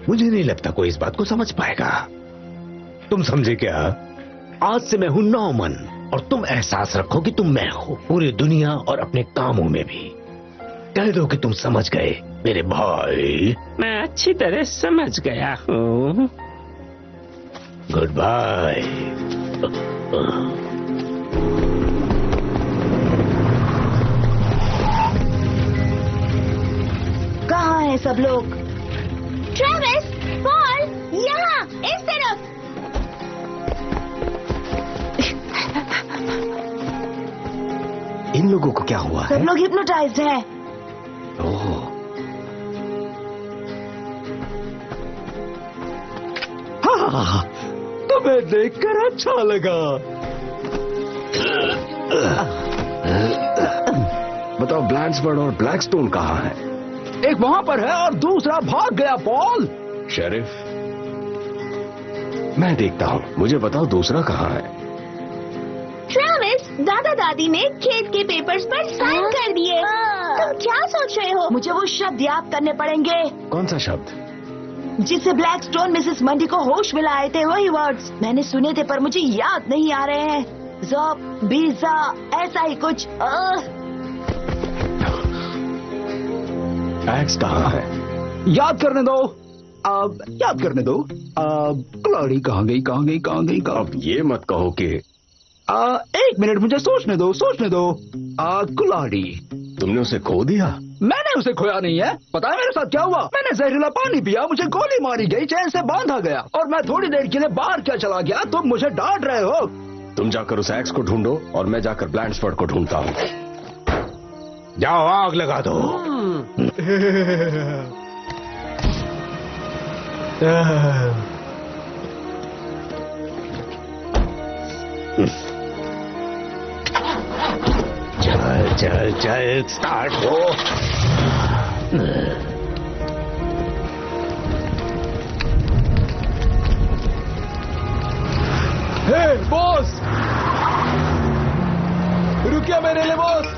मुझे नहीं लगता कोई इस बात को समझ पाएगा। तुम समझे क्या? आज से मैं हूं नॉर्मन और तुम एहसास रखो कि तुम मैं हो, पूरी दुनिया और अपने कामों में भी। कह दो कि तुम समझ गए मेरे भाई। मैं अच्छी तरह समझ गया हूँ। Goodbye. कहाँ हैं सब लोग? ट्रेविस, पॉल, यहाँ इस तरफ। इन लोगों को क्या हुआ है? सब लोग हिप्नोटाइज्ड हैं। ओह, हाँ, तुम्हें देखकर अच्छा लगा। बताओ ब्लैंड्सफोर्ड और ब्लैकस्टोन कहाँ है? एक वहां पर है और दूसरा भाग गया पॉल। शेरिफ, मैं देखता हूँ, मुझे बताओ दूसरा कहाँ है? ट्रेविस, दादा दादी ने खेत के पेपर्स पर साइन कर दिए। तुम क्या सोच रहे हो? मुझे वो शब्द याद करने पड़ेंगे कौन सा शब्द? जिससे ब्लैकस्टोन मिसेस मंडी को होश में लाए थे। वही वर्ड्स मैंने सुने थे पर मुझे याद नहीं आ रहे हैं। ज़ॉब, बीजा, ऐसा ही कुछ। एक्स कहाँ है? याद करने दो, याद करने दो। कुल्हाड़ी कहाँ गई, कहाँ गई, कहाँ गई, कहाँ? अब ये मत कहो कि एक मिनट, मुझे सोचने दो, सोचने दो। कुल्हाड़ी, तुमने उसे खो दिया? मैंने उसे खोया नहीं है। पता है मेरे साथ क्या हुआ? मैंने जहरीला पानी पिया, मुझे गोली मारी गई, चैन से बांधा गया और मैं थोड़ी देर के लिए बाहर क्या चला गया। तुम मुझे डांट रहे हो। तुम जाकर उस एक्स को ढूंढो और मैं जाकर ब्लैंड्सफोर्ड को ढूंढता हूँ। जाओ आग लगा दो। चल चल चल, स्टार्ट हो। हे बॉस, रुकिए मेरे लिए बॉस।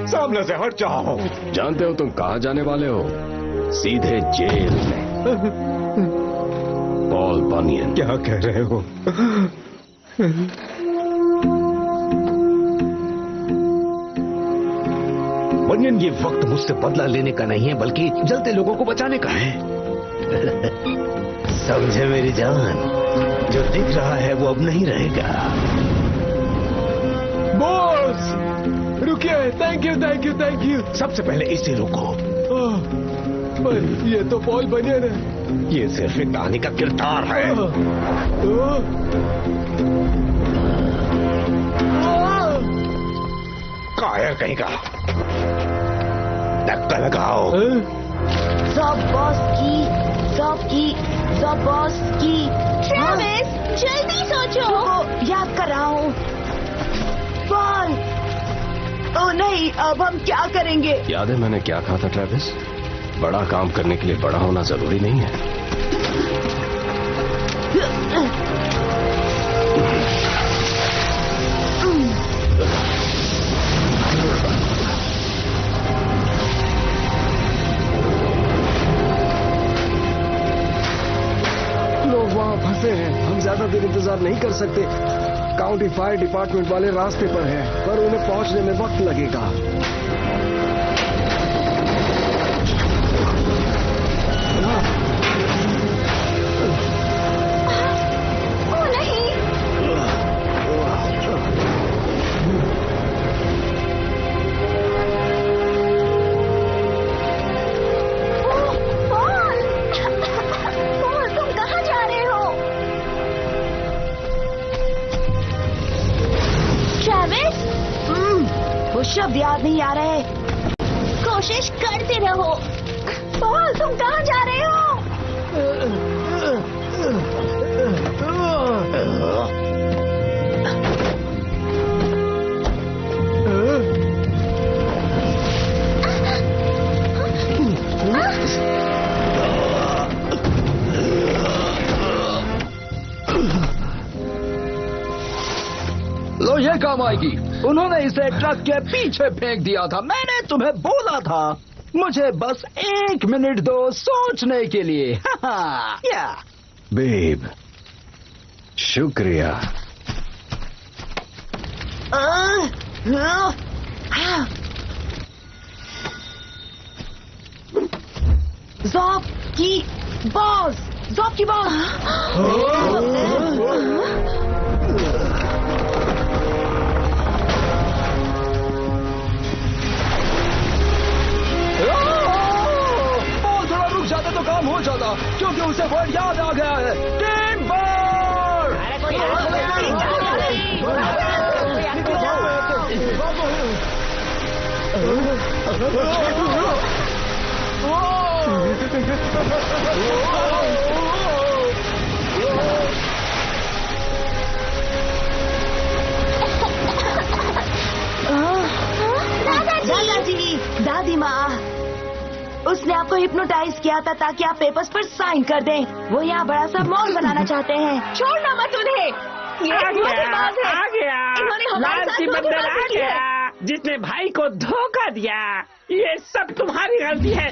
सामने से हट जाओ। जानते हो तुम कहाँ जाने वाले हो? सीधे जेल में। पॉल बनियन। क्या कह रहे हो? बनियन, ये वक्त मुझसे बदला लेने का नहीं है बल्कि जलते लोगों को बचाने का है। समझे मेरी जान? जो दिख रहा है वो अब नहीं रहेगा। बॉस रुकिए। Thank you, thank you, thank you. सबसे पहले इसे रोको। ये तो पॉल बनियन है। ये सिर्फ एक कहानी का किरदार है। कायर कहीं का। धक्का लगाओ। ज़ॉब बॉस की, ज़ॉब की, ज़ॉब बॉस की। ट्रेविस, जल्दी सोचो। याद कर रहा हूँ। पॉल, ओह नहीं, अब हम क्या करेंगे? याद है मैंने क्या कहा था ट्रेविस? बड़ा काम करने के लिए बड़ा होना जरूरी नहीं है। लोग वहाँ फंसे हैं। हम ज्यादा देर इंतजार नहीं कर सकते। काउंटी फायर डिपार्टमेंट वाले रास्ते पर हैं, पर उन्हें पहुंचने में वक्त लगेगा। ओ नहीं। पॉल, पॉल, तुम कहाँ जा रहे हो? ट्रेविस, वो शब्द याद नहीं आ रहे। कोशिश करते रहो। पॉल तुम कहाँ जा रहे हो? लो ये काम आएगी। उन्होंने इसे ट्रक के पीछे फेंक दिया था। मैंने तुम्हें बोला था। मुझे बस 1 मिनट दो सोचने के लिए। या बेब, शुक्रिया। ज़ॉब की बॉस, ज़ॉब की बॉस। थोड़ा रुक जाता तो काम हो जाता, क्योंकि उसे वर्ड याद आ गया है। Team ball. दादाजी, दादी माँ, उसने आपको हिप्नोटाइज किया था ताकि आप पेपर्स पर साइन कर दें। वो यहाँ बड़ा सा मॉल बनाना चाहते हैं। छोड़ना मत उन्हें। ये आ धोखेबाज है। गया इन्होंने हमारे साथ लालची बंदर आ धोखेबाजी की है। गया, जिसने भाई को धोखा दिया। ये सब तुम्हारी गलती है।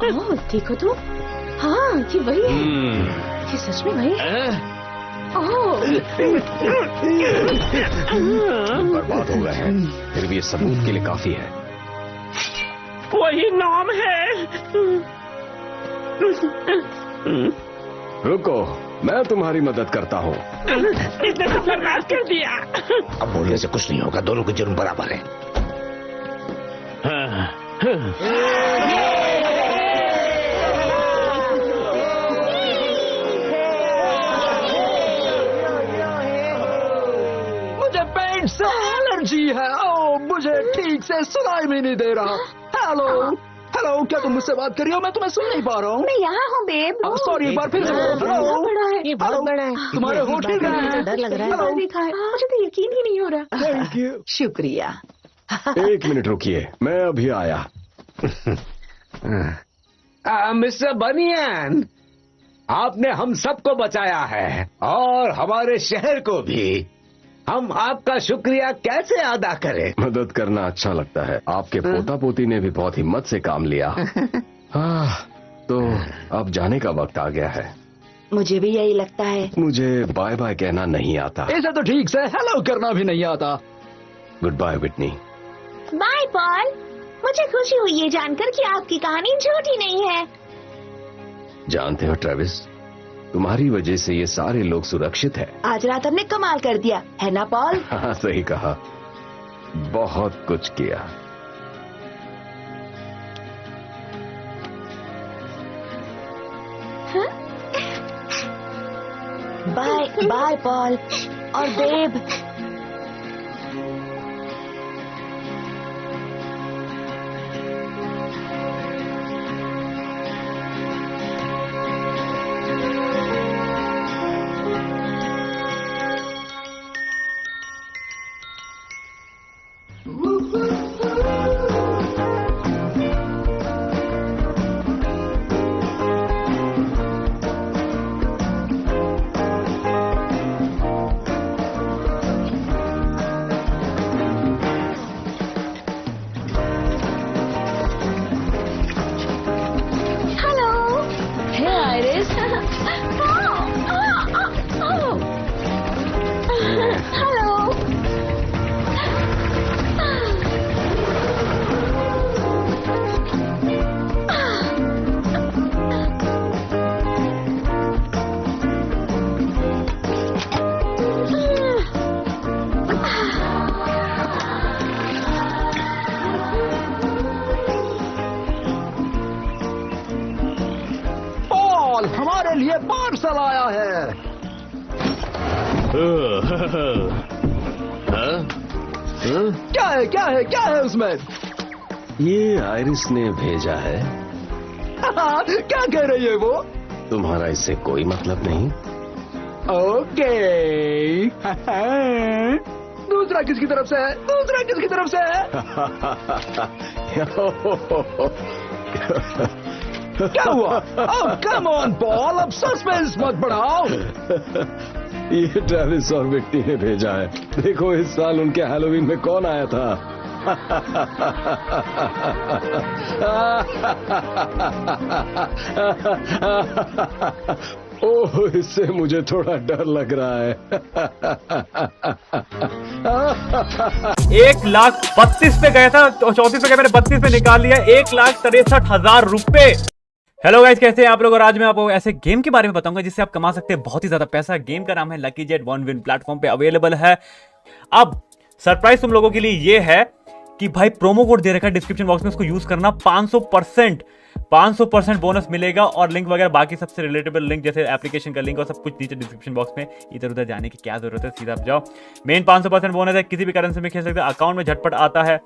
ओह, देखो तो, हाँ ये वही है। ये सच में वही है। ओह, बर्बाद हो गए हैं, फिर भी ये सबूत के लिए काफी है। वही नाम है। रुको, मैं तुम्हारी मदद करता हूँ। इसने तो बर्बाद कर दिया। अब बोलने से कुछ नहीं होगा, दोनों के जुर्म बराबर है। मुझे पेट से एलर्जी है। ओह, मुझे ठीक से सुनाई भी नहीं दे रहा। हेलो हेलो, क्या तुम मुझसे बात कर रही हो? मैं तुम्हें सुन नहीं पा रहा हूँ। मैं यहाँ हूँ बेब। सॉरी, एक बार फिर से बोलो। बहुत बड़ा है। ये बहुत बड़ा है। तुम्हारे होठ हिल रहे हैं। डर लग रहा है। हेलो। देखा है, मुझे तो यकीन ही नहीं हो रहा। Thank you. शुक्रिया। 1 मिनट रुकिए, मैं अभी आया। मिस्टर बनियान, आपने हम सबको बचाया है और हमारे शहर को भी। हम आपका शुक्रिया कैसे अदा करें? मदद करना अच्छा लगता है। आपके पोता पोती ने भी बहुत हिम्मत से काम लिया। तो अब जाने का वक्त आ गया है। मुझे भी यही लगता है। मुझे बाय बाय कहना नहीं आता। इसे तो ठीक से हेलो करना भी नहीं आता। Goodbye Whitney. Bye Paul. मुझे खुशी हुई ये जानकर कि आपकी कहानी झूठी नहीं है। जानते हो ट्रेविस, तुम्हारी वजह से ये सारे लोग सुरक्षित है। आज रात हमने कमाल कर दिया, है ना पॉल? हाँ, सही कहा। बहुत कुछ किया। बाय बाय पॉल और बेब। हमारे लिए पार्सल आया है। क्या है क्या है क्या है उसमें? ये आयरिस ने भेजा है। क्या कह रही है वो? तुम्हारा इससे कोई मतलब नहीं। ओके। दूसरा किसकी तरफ से है? दूसरा किसकी तरफ से है? क्या हुआ? अब कम ऑन पॉल, अब सस्पेंस मत बढ़ाओ। ये ट्रेविस और विक्टी ने भेजा है। देखो इस साल उनके हैलोवीन में कौन आया था। ओह, इससे मुझे थोड़ा डर लग रहा है। 1,32,000 पे गया था, 34 पे गया, मैंने 32 पे निकाल लिया। 1,63,000 रुपए। हेलो गाइस, कैसे हैं आप लोग? और आज मैं आपको ऐसे गेम के बारे में बताऊंगा जिससे आप कमा सकते हैं बहुत ही ज्यादा पैसा। गेम का नाम है lucky jet, one win platform पे अवेलेबल है। अब सरप्राइज तुम लोगों के लिए ये है कि भाई प्रोमो कोड दे रखा है डिस्क्रिप्शन बॉक्स में, उसको यूज करना। 500% बोनस मिलेगा और लिंक वगैरह बाकी सबसे रिलेटेबल लिंक जैसे एप्लीकेशन का लिंक और सब कुछ नीचे डिस्क्रिप्शन बॉक्स में। इधर उधर जाने की क्या जरूरत है, सीधा आप जाओ। मेन 500% बोनस है, किसी भी करेंसी में खेल सकते हैं, अकाउंट में झटपट आता है।